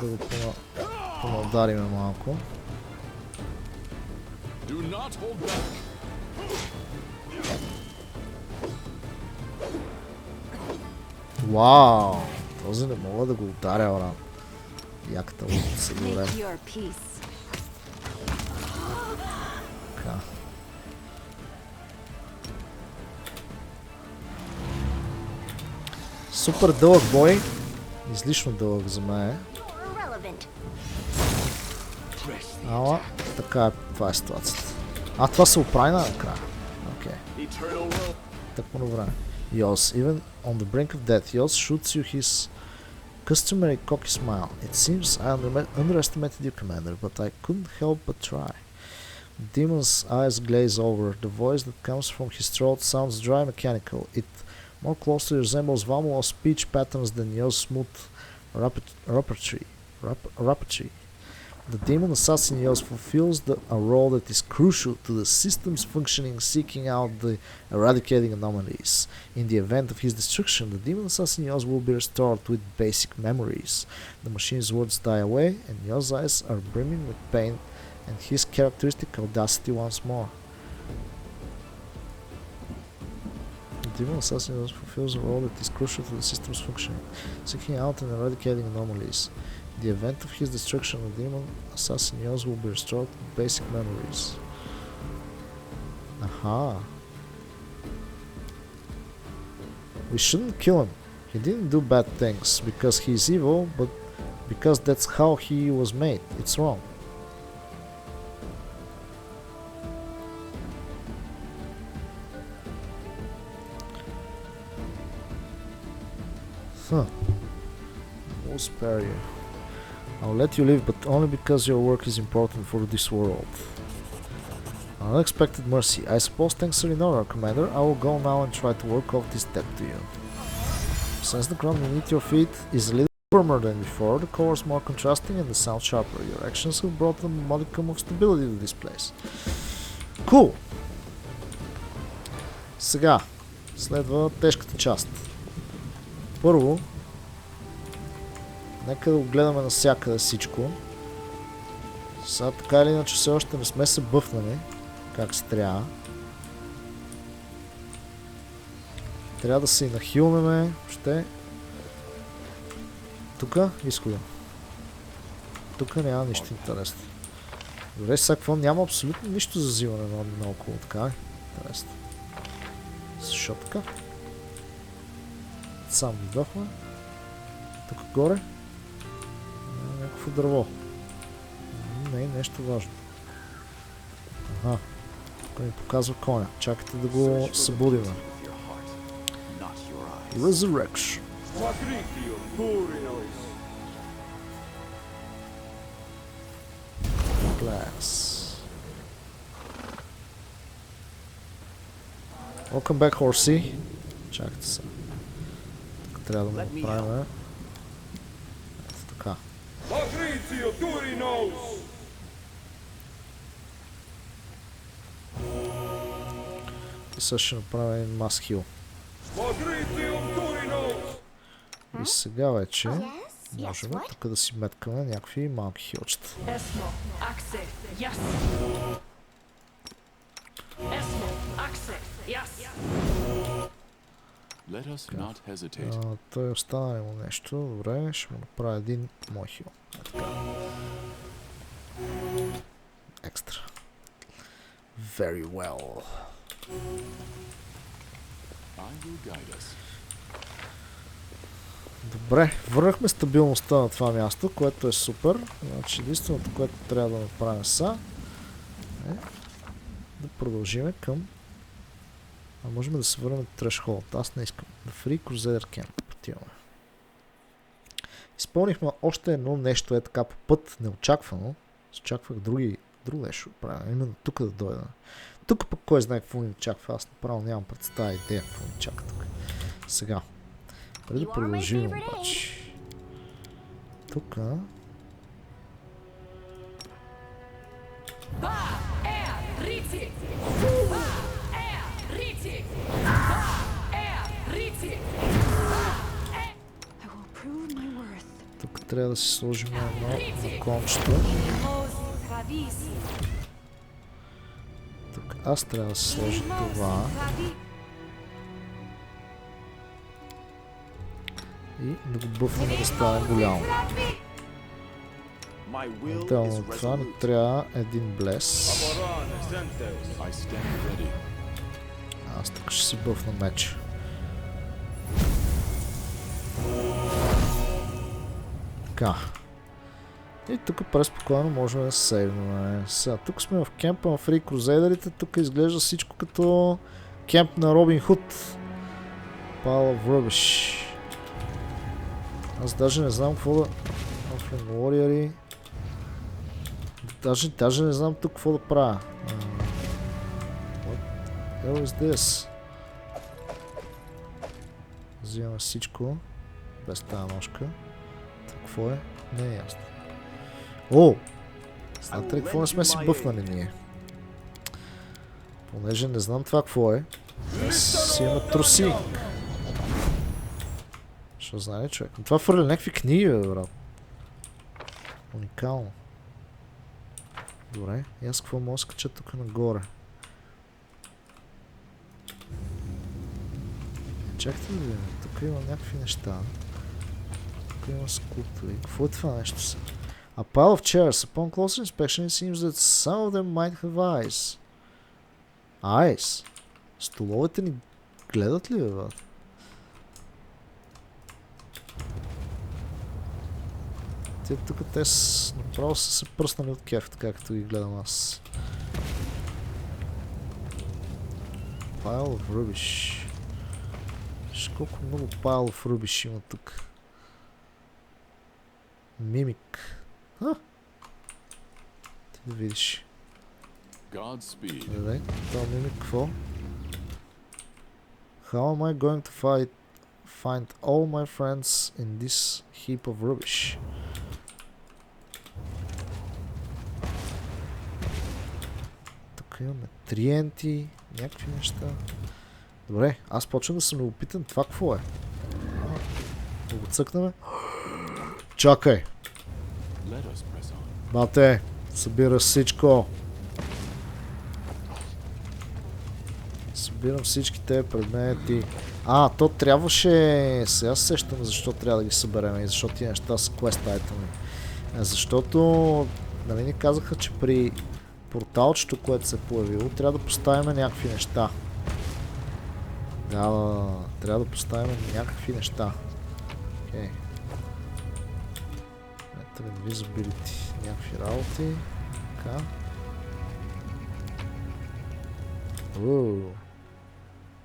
Да го понаудариме малко. Вау! Този не мога да го ударя, брат. Яката лута се горе. Така. Супер дълъг бой. Излишно дълъг за мен. Ала, така е, това е ситуацията. Това се оправи накрая. Окей. Тъкмо време. Yoz, even on the brink of death, Yoz shoots you his customary cocky smile. It seems I underestimated you, Commander, but I couldn't help but try. The demon's eyes glaze over. The voice that comes from his throat sounds dry and mechanical. It more closely resembles Vamalo's speech patterns than Yoz's smooth rapidity. The demon assassin Yoz fulfills a role that is crucial to the system's functioning, seeking out the eradicating anomalies. In the event of his destruction, the demon assassin Yoz will be restored with basic memories. The machine's words die away, and Yoz's eyes are brimming with pain and his characteristic audacity once more. The demon assassin Yoz fulfills a role that is crucial to the system's functioning, seeking out and eradicating anomalies. In the event of his destruction, the demon assassin Yoz will be restored with basic memories. Aha. We shouldn't kill him. He didn't do bad things because he is evil, but because that's how he was made. It's wrong. We'll spare you. I'll let you live, but only because your work is important for this world. An unexpected mercy. I suppose thanks are in order, Commander. I will go now and try to work off this debt to you. Since the ground beneath your feet is a little firmer than before, the colors more contrasting and the sound sharper. Your actions have brought a modicum of stability to this place. Cool! Сега, следва тежката част. Първо, нека да го гледаме навсякъде всичко. Сега така или иначе все още не сме се бъфнали, как се трябва. Трябва да се и нахилнеме. Ще. Тука изхода. Тук няма нищо интересно. Добре, сега какво? Няма абсолютно нищо за взимане наоколо, така е. Интересно. Защо така? Сам дойдохме. Тук горе. Някакво дърво. Не, нещо важно. Ага. Тук ми показва коня. Чакайте да го събудим. Resurrection. Glass. Welcome back, horsey. Чакайте се. Тук трябва да го направим. Ето така. И сега ще направим един мас хил. И сега вече можем тук да си меткаме някакви малки хилчета. Той остана ли му нещо? Добре, ще му направя един мой хил. Екстра. Very well. Добре, върнахме стабилността на това място, което е супер. Значи единственото, което трябва да направим са е да продължим към... А можем да се върнем Threshold. Аз не искам. The Free Crusader Camp. Отиваме. Изпълнихме още едно нещо е така по път, неочаквано. Очаквах друго нещо правя. Именно тук да дойда. Тук пък кой знае какво ни очаква. Аз направо нямам представа идея какво ни чака тук. Сега. Преди да продължим обаче. Тук. Тук трябва да си сложим едно закончето. Тук аз трябва да си сложа това. И да го бъфнем да стане голямо. Отделно от това не трябва един блес. Аз тук ще си бъфна меча. Така. И тук преспокойно можем да сейвнем. Сега, тук сме в кемпа на Free Crusaderите. Тук изглежда всичко като кемп на Робин Худ. Pile of Rubbish. Аз даже не знам какво да... WotR. Даже не знам тук какво да правя. What hell is this? Взимаме всичко. Без тази ножка. Тук какво е? Не е ясно. О! Знаете ли какво не сме си бъфнали ние? Понеже не знам това какво е. Си имаме труси. Що знае човек? Това фърля някакви книги, бе, брат. Уникално. Добре, и аз какво мога да скача тук нагоре? Чакайте да видим, тук има някакви неща. Тук има скулптури. Какво е това нещо са? A pile of chairs. Upon closer inspection it seems that some of them might have eyes. Eyes? Столовете ни гледат ли, бе, брат? Тук те направо са се пръснали от кеф, така като ги гледам аз. Pile of rubbish. Виж колко много pile of rubbish има тук. Мимик. Ти да видиш. Добре, това мимик какво? How am I going to find all my friends in this heap of rubbish. Тук имаме триенти, някакви неща. Добре, аз почвам да съм любопитен. Това какво е? Да го цъкнем. Чакай! Бате, събира всичко. Събирам всички тези предмети. То трябваше... Сега се сещам защо трябва да ги съберем и защо тия неща са quest item. Защото, нали ни казаха, че при порталчето, което се е появило, трябва да поставим някакви неща. Да, трябва да поставим някакви неща. Окей. Invisibility. Някакви работи. Така.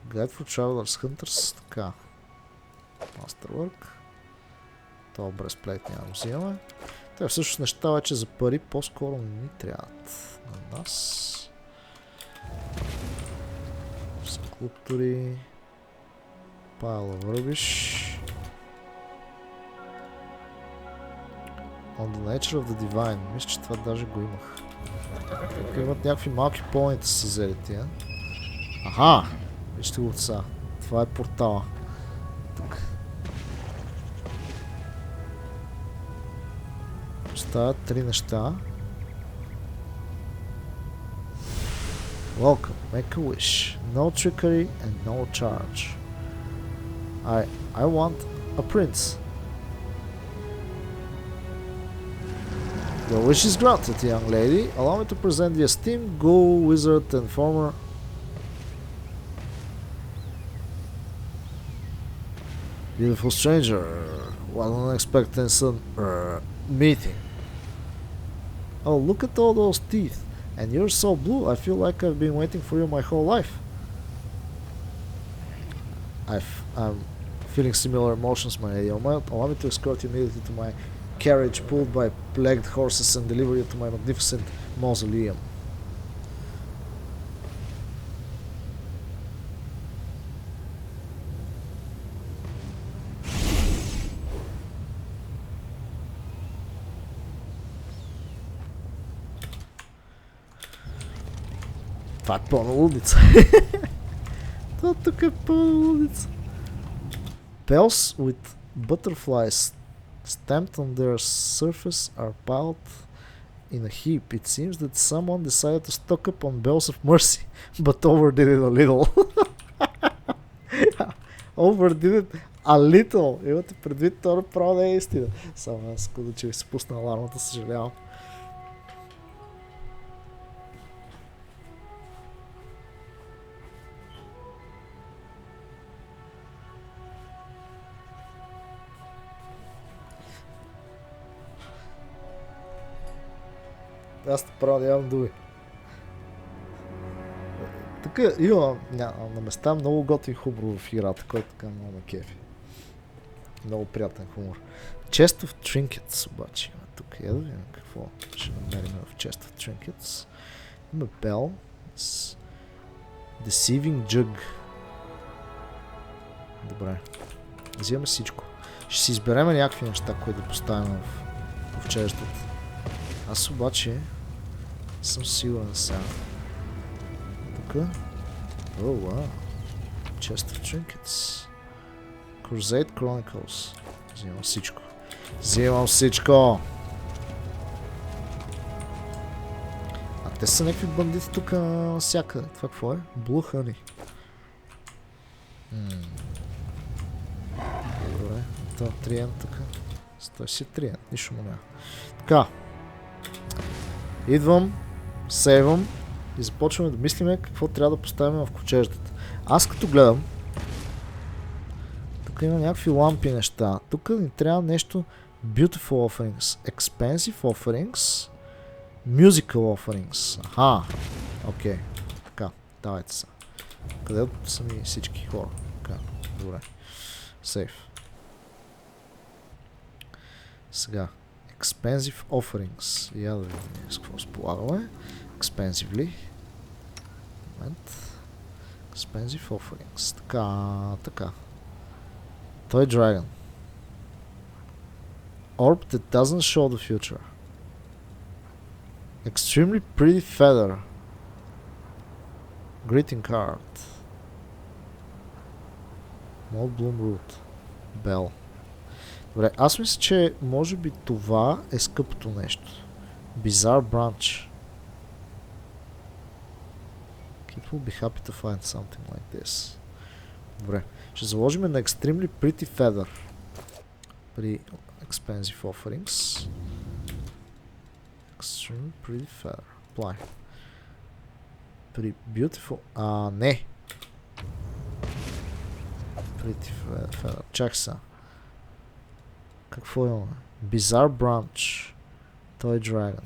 Guide for Travelers Hunters. Така. Masterwork. Това breastplate няма да взимаме. Те всъщност неща вече за пари по-скоро не ни трябват на нас. Скулптури. Pile of rubbish. On the nature of the divine. Мисля, че това даже го имах. Тук имат някакви малки планите са взели тия. Аха! Вижте го отса. Това е портала. Тук. Оставят 3 неща. Welcome. Make a wish. No trickery and no charge. I want a prince. Your wish is granted, young lady. Allow me to present the esteemed ghoul, wizard, and former beautiful stranger. What an unexpected meeting. Oh, look at all those teeth. And you're so blue, I feel like I've been waiting for you my whole life. I'm feeling similar emotions, my lady. Allow me to escort you immediately to my carriage pulled by plagued horses and deliver you to my magnificent mausoleum. Това е пълна лудница. Това тук е пълна лудница. Bells with butterflies stamped on their surface are piled in a heap. It seems that someone decided to stock up on bells of mercy, but overdid it a little. Overdid it a little. Имате предвид, това направо не е истина. Само аз секунда, че ви се пусна алармата, съжалявам. Аз направо нямам думи. Така има на места много готин хумор в играта, който така много ме кефи. Много приятен хумор. Chest of Trinkets обаче има тук. Я да видим какво ще намерим в Chest of Trinkets. Има Bell. Deceiving Jug. Добре. Взимаме всичко. Ще си изберем някакви неща, които да поставим в честата. Аз обаче съм сигурен сега. Тук. Вау. Chest of Trinkets. Crusade Chronicles. Взимам всичко. Взимам всичко! Те са някакви бандити тук всякъде. Това какво е? Blue Honey. Добре. Това триент тук. Той си триент. Нищо му няма. Така. Идвам, сейвам и започваме да мислиме какво трябва да поставим в ковчеждата. Аз като гледам, тук има някакви лампи неща. Тук ни трябва нещо Beautiful offerings, expensive offerings, musical offerings. Аха, окей. Така, давайте са. Къде са ми всички хора? Така, добре. Сейф. Сега. Expensive offerings. Я да видим с какво сполагаме. Expensively. Момент. Expensive offerings. Така. Toy Dragon. Orb that doesn't show the future. Extremely pretty feather. Greeting card. Mold Bloom Root. Bell. Добре, аз мисля, че може би това е скъпото нещо. Bizarre Branch. People will be happy to find something like this. Добре, ще заложим на Extremely Pretty Feather при Expensive Offerings. Extremely Pretty Feather. Apply. При Beautiful... не! Pretty Feather. Чак са. Какво имаме? Bizarre Branch. Toy Dragon.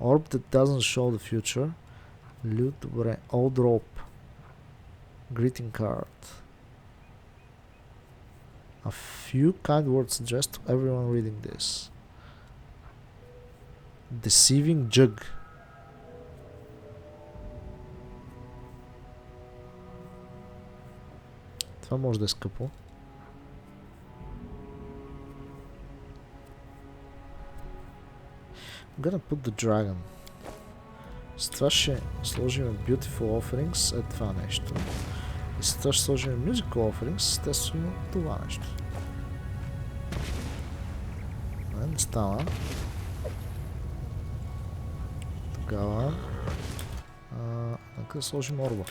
Orb that doesn't show the future. Loot, добре. Old Rope. Greeting card. A few kind words addressed to everyone reading this. Deceiving Jug. Това може да е скъпо. I'm gonna put the dragon. С това ще сложим Beautiful Offerings, е това нещо. И с това ще сложим Musical Offerings, естествено това нещо. Не стана. Тогава... нека да сложим орба.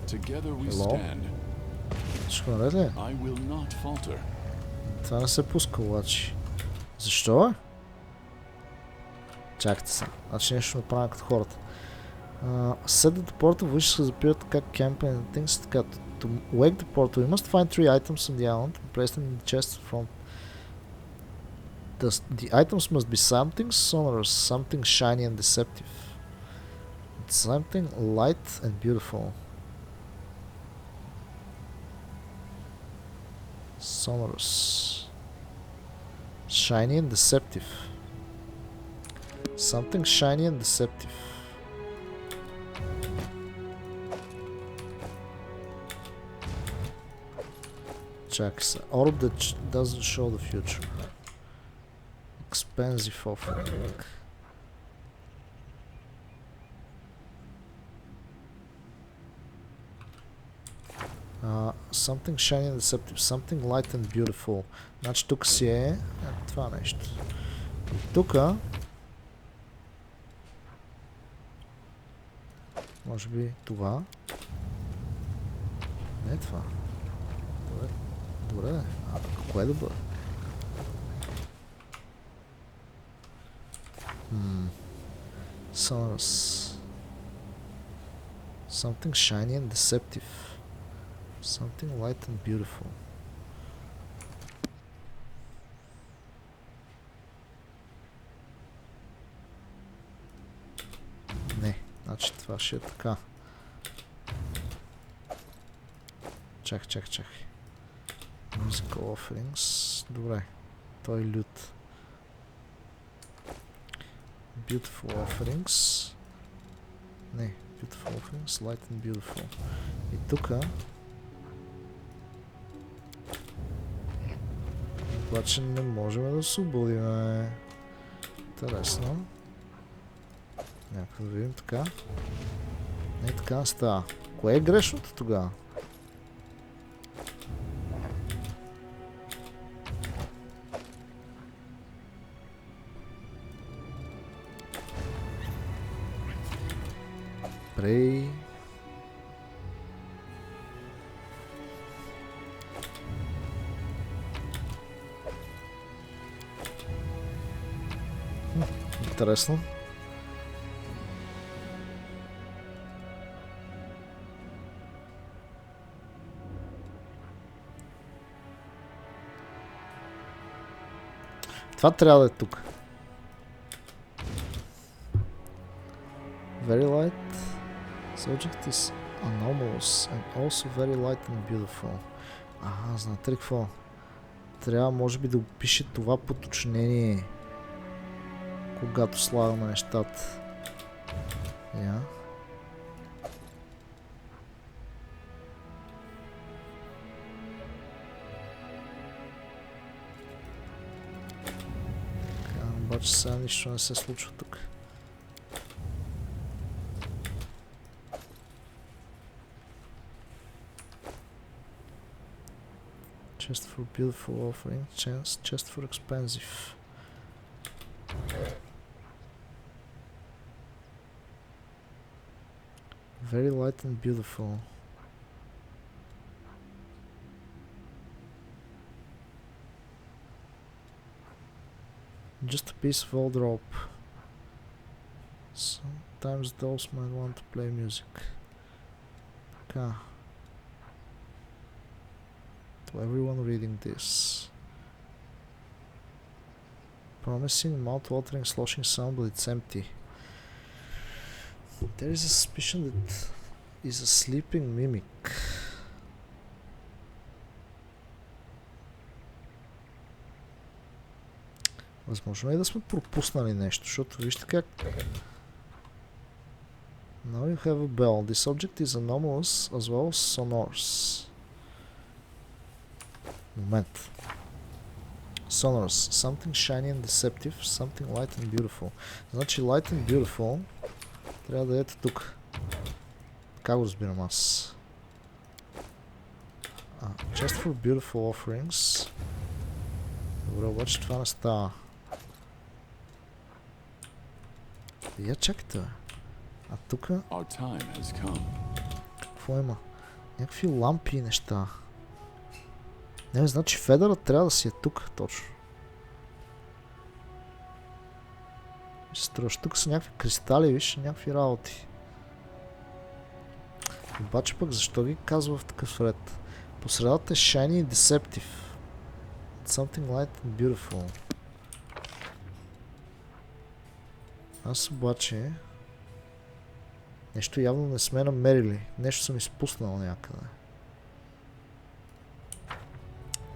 Hello? Всичко наред ли? Това не се пуска обаче. Защо е? Чакайте се. Значи нещо ще направим като хората. Set the portal wishes to appear как campaign and things. Така, to wake the portal, you must find 3 items on the island and place them in the chest from... The items must be something sonorous, something shiny and deceptive. It's something light and beautiful. Sonorous. Shiny and deceptive. Something shiny and deceptive. Чакай се. Orb that doesn't show the future. Expensive offering. Something shiny and deceptive. Something light and beautiful. Значи тук си е това нещо. И тука може би това. Не е това. Добре. Добре. Кое да бъде? Sonorous. Something shiny and deceptive. Something light and beautiful. Не, значи това ще е така. Чакай. Musical offerings. Добре. Той е лют. Beautiful offerings. Не, beautiful offerings. Light and beautiful. И тука обаче не можем да се обудим. Интересно. Някакво да видим така. Не така става. Кое е грешното тогава? Прей. Интересно. Това трябва да е тук. Very light. Subject is anomalous and also very light and beautiful. Знаете ли какво? Трябва може би да опише това поточнение, когато слагаме нещата. Я. обаче сега нищо не се случва тук. Chest for beautiful offering, chest for expensive. Very light and beautiful. Just a piece of old rope. Sometimes dolls might want to play music. Така. To everyone reading this. Promising mouth-watering sloshing sound, but it's empty. There is a suspicion that is a sleeping mimic. Възможно е да сме пропуснали нещо, защото вижте как... Now you have a bell. This object is anomalous as well as sonorous. Момент. Sonorous. Something shiny and deceptive. Something light and beautiful. Значи light and beautiful трябва да ето тук. Така го разбирам аз. Just for beautiful offerings. Добре, обаче това не става. Я чакайте, бе. А тук... Какво има? Някакви лампи и неща. Не, значи федерът трябва да си е тук, точно. Струваш, тук са някакви кристали, виж, някакви работи. Обаче пък защо ги казва в такъв ред? Посредата е shiny и deceptive. Something light and beautiful. Аз обаче... Нещо явно не сме намерили. Нещо съм изпуснал някъде.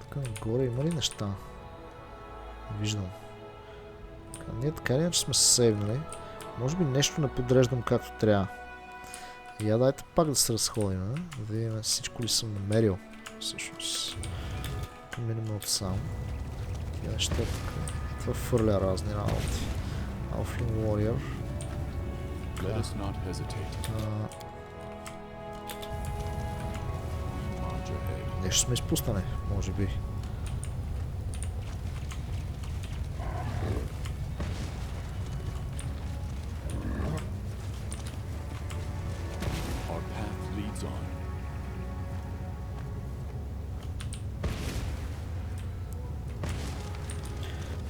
Тук нагоре има ли неща? Не виждам. Ние така ли, че сме се сейвнали. Може би нещо не подреждам както трябва. Я дайте пак да се разходим, да видим всичко ли съм намерил. Всъщност. Минимум от сам. Тия неща тук. Това фърля разни работи. Alpha Warrior. Нещо сме изпуснали, може би.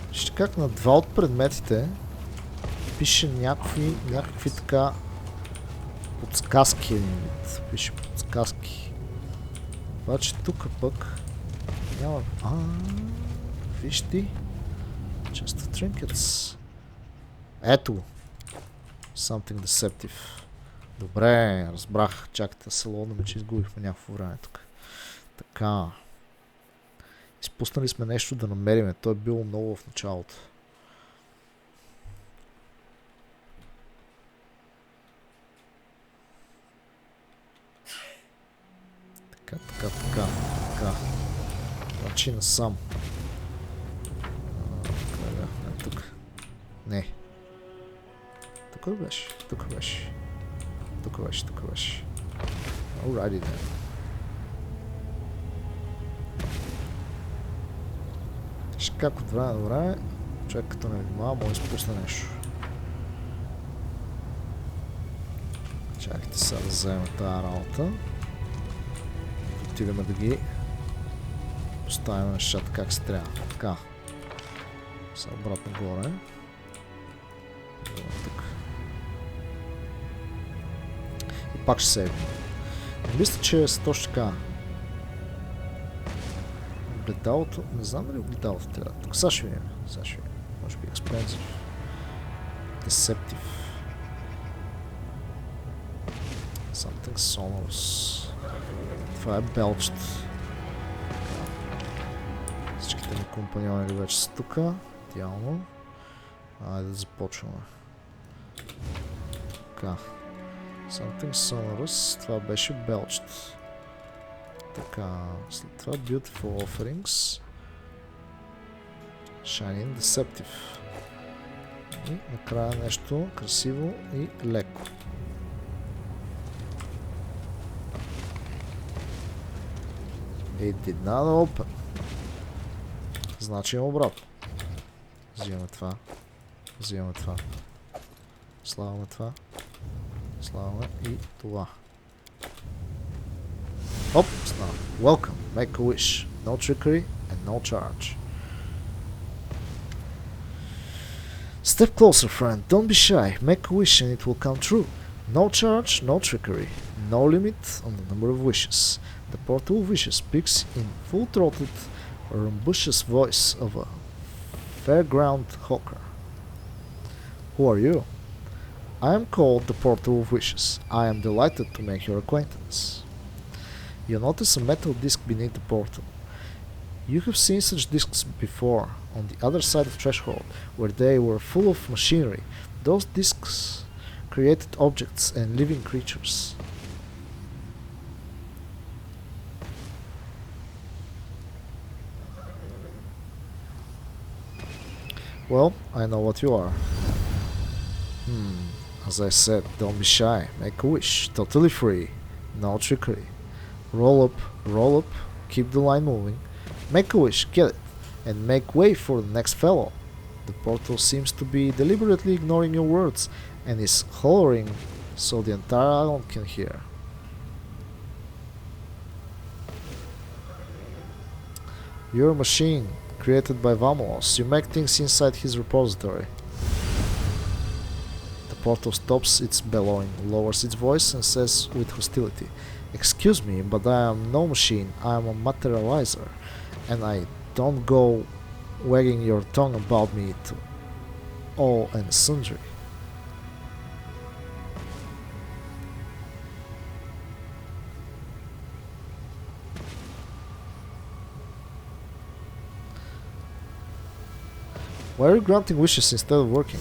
Вижте как на два от предметите пише някакви така подсказки един вид. Пише подсказки. Обаче тук пък няма... Виж ти. Just the trinkets. Ето го. Something deceptive. Добре, разбрах. Чакайте, се лоднаме, че изгубихме някакво време тук. Така. Изпуснали сме нещо да намериме. То е било много в началото. Така. Значи насам. Тук. Не. Тук беше. Alrighty then. Ще как от време до време, човек като не внимава, може да изпусне нещо. Чакайте сега да вземем тази работа. Отидем да ги поставим нещата как се трябва. Така. Сега обратно горе. Тук. И пак ще се еби. Мисля, че е точно така. Огледалото, не знам дали огледалото трябва. Тук сега ще видим. Може би expensive. Deceptive. Something sonorous. Това е белчето. Всичките ми компаньони вече са тук. Идеално. Айде да започваме. Така. Something sonorous. Това беше белчето. Така. След това beautiful offerings. Shiny and deceptive. И накрая нещо красиво и леко. It did not open. Значи има обратно. Взимаме това. Взимаме това. Слагаме това. Слагаме и това. Оп, стана. Welcome. Make a wish. No trickery and no charge. Step closer, friend. Don't be shy. Make a wish and it will come true. No charge, no trickery. No limit on the number of wishes. The portal of wishes speaks in full-throated, rambunctious voice of a fairground hawker. Who are you? I am called the Portal of Wishes. I am delighted to make your acquaintance. You notice a metal disc beneath the portal. You have seen such discs before on the other side of threshold, where they were full of machinery. Those discs created objects and living creatures. Well, I know what you are. As I said, don't be shy. Make a wish. Totally free. No trickery. Roll up, keep the line moving. Make a wish, get it, and make way for the next fellow. The portal seems to be deliberately ignoring your words and is hollering so the entire island can hear. You're a machine created by Vamos. You make things inside his repository. The portal stops its bellowing, lowers its voice and says with hostility, "Excuse me, but I am no machine. I am a materializer, and I don't go wagging your tongue about me to all and sundry." Why are you granting wishes instead of working?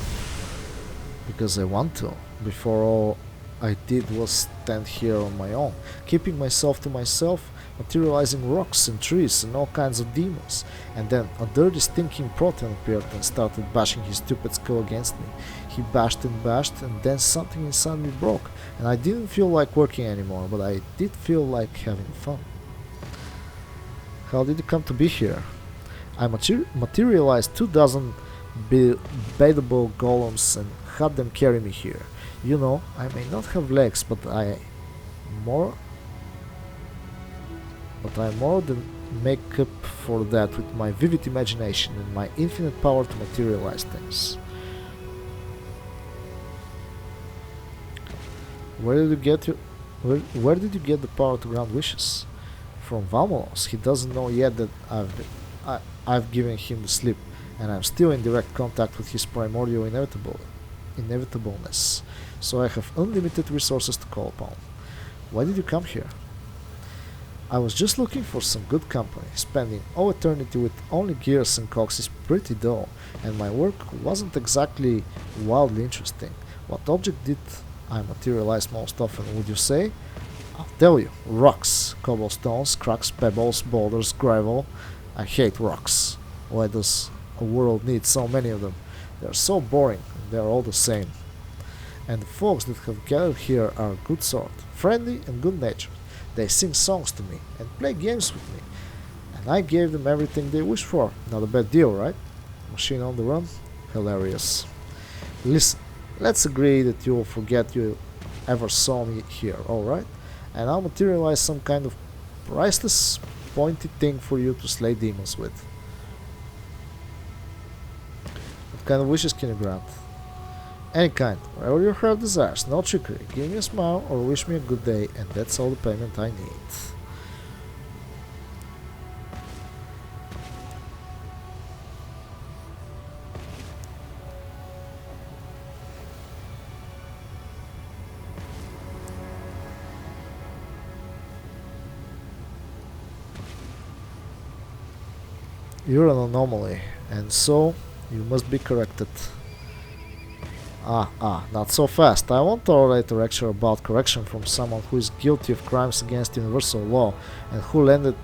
Because I want to. Before all I did was stand here on my own, keeping myself to myself, materializing rocks and trees and all kinds of demons. And then a dirty stinking protean appeared and started bashing his stupid skull against me. He bashed and then something inside me broke, and I didn't feel like working anymore, but I did feel like having fun. How did you come to be here? I materialized 24 baitable golems and had them carry me here. You know, I may not have legs, but I more than make up for that with my vivid imagination and my infinite power to materialize things. Where did you get the power to grant wishes? From Valmalos. He doesn't know yet that I've given him the slip, and I'm still in direct contact with his primordial inevitableness, so I have unlimited resources to call upon. Why did you come here? I was just looking for some good company. Spending all eternity with only gears and cogs is pretty dull, and my work wasn't exactly wildly interesting. What object did I materialize most often, would you say? I'll tell you. Rocks, cobblestones, cracks, pebbles, boulders, gravel. I hate rocks. Why does a world need so many of them? They're so boring, and they're all the same. And the folks that have gathered here are good sort, friendly and good-natured. They sing songs to me and play games with me, and I gave them everything they wished for. Not a bad deal, right? Machine on the run? Hilarious. Listen, let's agree that you will forget you ever saw me here, alright? And I'll materialize some kind of priceless, pointy thing for you to slay demons with. What kind of wishes can you grant? Any kind, whatever your heart desires, no trickery. Give me a smile or wish me a good day, and that's all the payment I need. You're an anomaly, and so you must be corrected. Not so fast. I won't tolerate a lecture about correction from someone who is guilty of crimes against universal law and who landed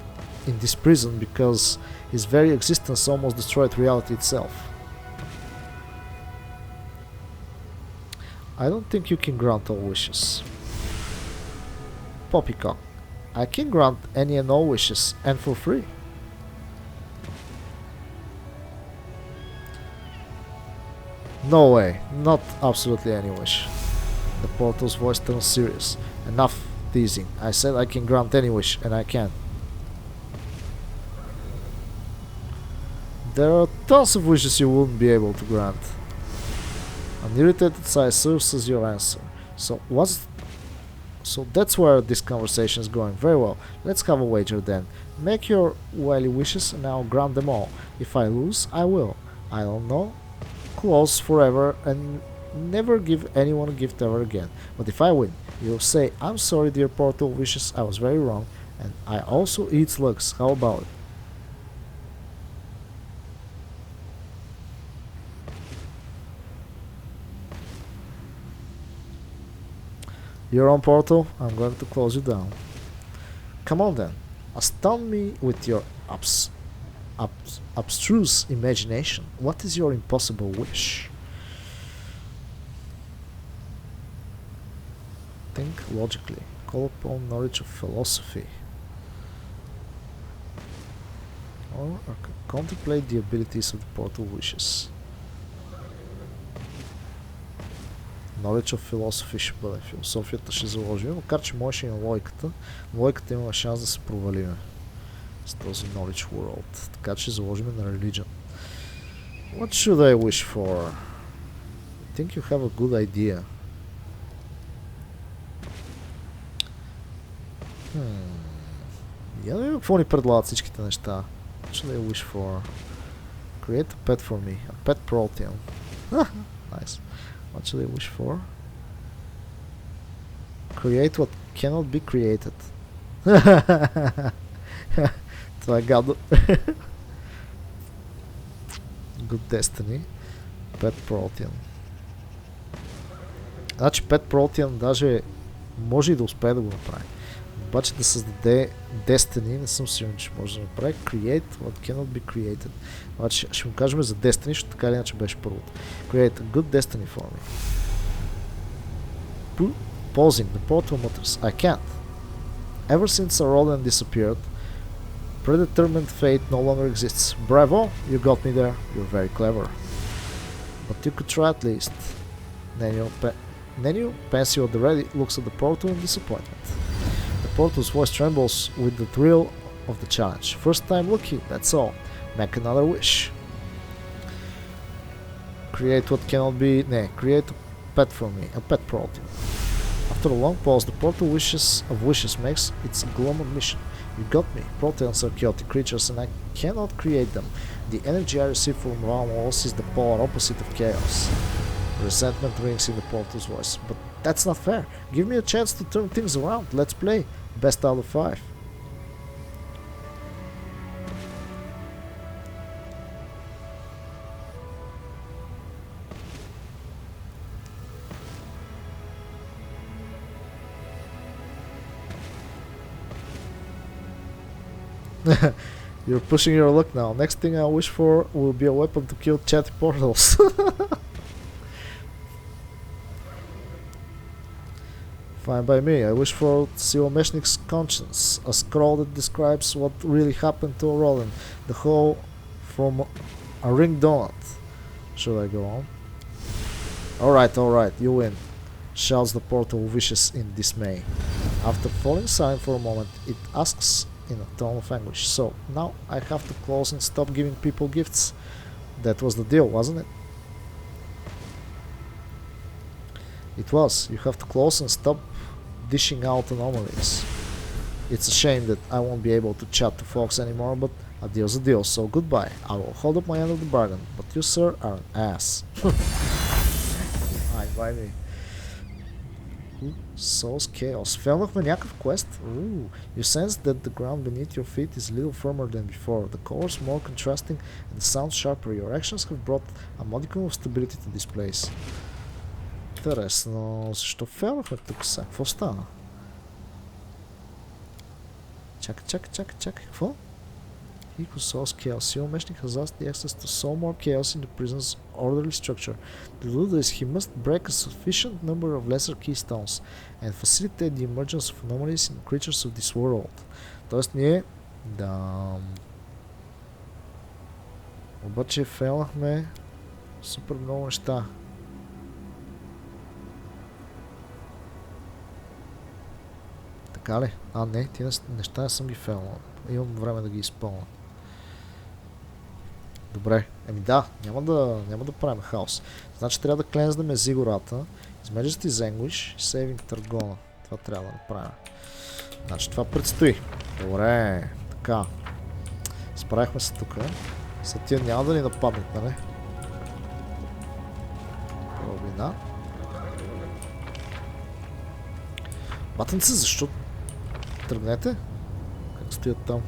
in this prison because his very existence almost destroyed reality itself. I don't think you can grant all wishes. Poppycock. I can grant any and all wishes, and for free. No way, not absolutely any wish. The portal's voice turned serious. Enough teasing. I said I can grant any wish, and I can. There are tons of wishes you wouldn't be able to grant. An irritated sigh serves as your answer. So that's where this conversation is going. Very well. Let's have a wager then. Make your wily wishes and I'll grant them all. If I lose, I will. I don't know. Close forever and never give anyone a gift ever again. But if I win, you'll say, I'm sorry dear portal wishes, I was very wrong. And I also eat slugs. How about it? You're on portal, I'm going to close you down. Come on then, astound me with your abstruse imagination. What is your impossible wish? Think logically, call upon knowledge of philosophy. Or contemplate the abilities of the portal wishes. Knowledge of philosophy ще бъде. Философията ще заложим, макар че можеше и на логиката. Логиката има шанс да се провалиме с този knowledge world. Така че заложим на religion. What should I wish for? I think you have a good idea. Я не знам какво ни предлагат всичките неща. What should I wish for? Create a pet for me. A pet protein. Nice. What should I wish for? Create what cannot be created. Това е гадно. Good destiny. Pet protein. Значи Pet protein даже може и да успее да го направи. Обаче да създаде Destiny не съм сигурен, че може да направи. Create what cannot be created. Обаче ще му кажем за Destiny, защото така или иначе беше първото. Create a good Destiny for me. Pausing the portal mutters. I can't. Ever since Roland disappeared, predetermined fate no longer exists. Bravo! You got me there. You're very clever. But you could try at least. Nenio, pencil at the ready, looks at the portal in disappointment. The portal's voice trembles with the thrill of the challenge. First time lucky, that's all. Make another wish. Create what cannot be... create a pet for me. A pet protein. After a long pause, the portal wishes makes its glum admission. You got me. Proteins are chaotic creatures and I cannot create them. The energy I receive from Valmalos is the polar opposite of chaos. Resentment rings in the portal's voice. But that's not fair. Give me a chance to turn things around. Let's play. Best out of 5. You're pushing your luck now. Next thing I wish for will be a weapon to kill chatty portals. Fine by me. I wish for Silomeshnik's conscience, a scroll that describes what really happened to Roland, the whole from a ring donut. Should I go on? Alright, you win, shouts the portal wishes in dismay. After falling silent for a moment, it asks in a tone of anguish. So, now I have to close and stop giving people gifts? That was the deal, wasn't it? It was. You have to close and stop dishing out anomalies. It's a shame that I won't be able to chat to folks anymore, but a deal's a deal, so goodbye. I will hold up my end of the bargain, but you, sir, are an ass. Fine by me. Soul's chaos. Фелнахме някакъв quest. You sense that the ground beneath your feet is a little firmer than before. The colors more contrasting and the sound sharper. Your actions have brought a modicum of stability to this place. Интересно, защо фейлнахме тук сега? Какво стана? Чакай, какво? equals source chaos. Seal Meshnik has asked the access to sow more chaos in the prison's orderly structure. To do this, he must break a sufficient number of lesser keystones and facilitate the emergence of anomalies in creatures of this world. Тоест ние обаче фейлнахме супер много неща. Така ли? Не, тия неща не съм ги фейлнал. Имам време да ги изпълня. Добре, няма да правим хаос. Значи трябва да клензнем езигората, измежести зенгвиш и сейвинг търгона. Това трябва да направим. Значи това предстои. Добре, така. Справихме се тук. След тия няма да ни нападнат, нали? Пробина. Батънци, защо тръгнете? Как стоят там?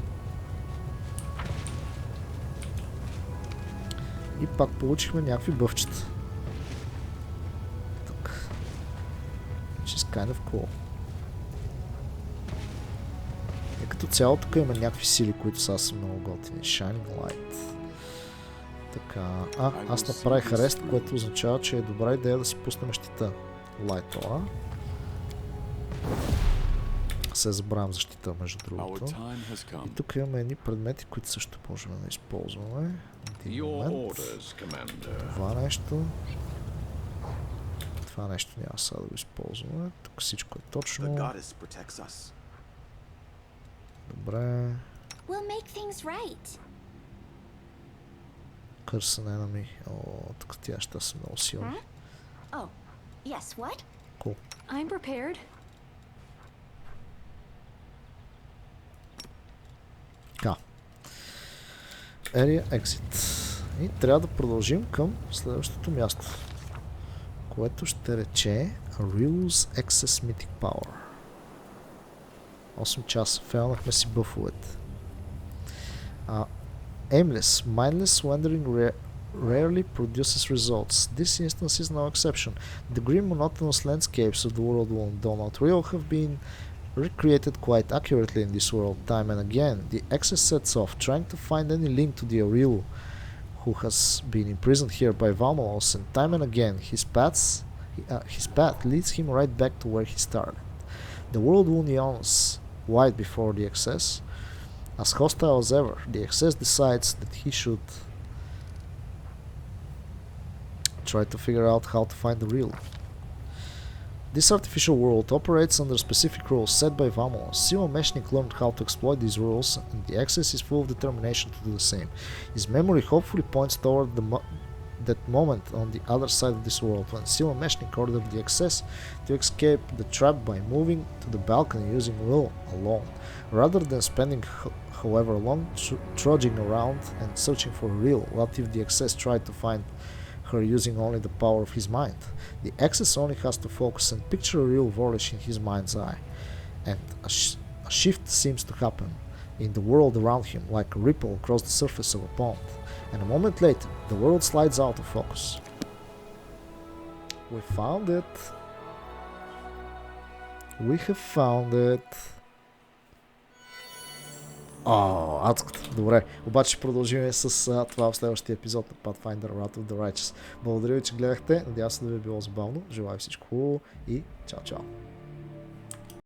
И пак получихме някакви бъвчета. Тук. Which is kind of cool. И като цяло тук има някакви сили, които са много готини. Shining Light. Така. Аз направих арест, което означава, че е добра идея да си пуснем щита. WotR. Се забравям защита, между другото. И тук имаме едни предмети, които също можем да използваме. Един момент. Това нещо. Това нещо няма сега да го използваме. Тук всичко е точно. Добре. Кърса на enemy. Тук тия неща са много силни. Cool. I'm prepared. Така. Area Exit. И трябва да продължим към следващото място, което ще рече Real's Access Mythic Power. 8 часа. Фейлнахме си бъфовете. Aimless, mindless wandering rarely produces results. This instance is no exception. The grim, monotonous landscapes of the world though not real have been recreated quite accurately in this world time and again. The access sets off, trying to find any link to the Auril, who has been imprisoned here by Vamos, and time and again his path leads him right back to where he started. The world wound yawns wide before the access. As hostile as ever, the access decides that he should try to figure out how to find the real. This artificial world operates under specific rules set by Vamos. Simo Meshnik learned how to exploit these rules, and the access is full of determination to do the same. His memory hopefully points toward that moment on the other side of this world, when Simo Meshnik ordered the access to escape the trap by moving to the balcony using will alone, rather than spending however long trudging around and searching for a real. What if the access tried to find her using only the power of his mind? The access only has to focus and picture a real varnish in his mind's eye, and a shift seems to happen in the world around him, like a ripple across the surface of a pond, and a moment later the world slides out of focus. We found it. We have found it. Адското. Добре. Обаче ще продължим с това в следващия епизод на Pathfinder Wrath of the Righteous. Благодаря ви, че гледахте. Надявам се да ви е било забавно. Желая всичко хубаво и чао-чао.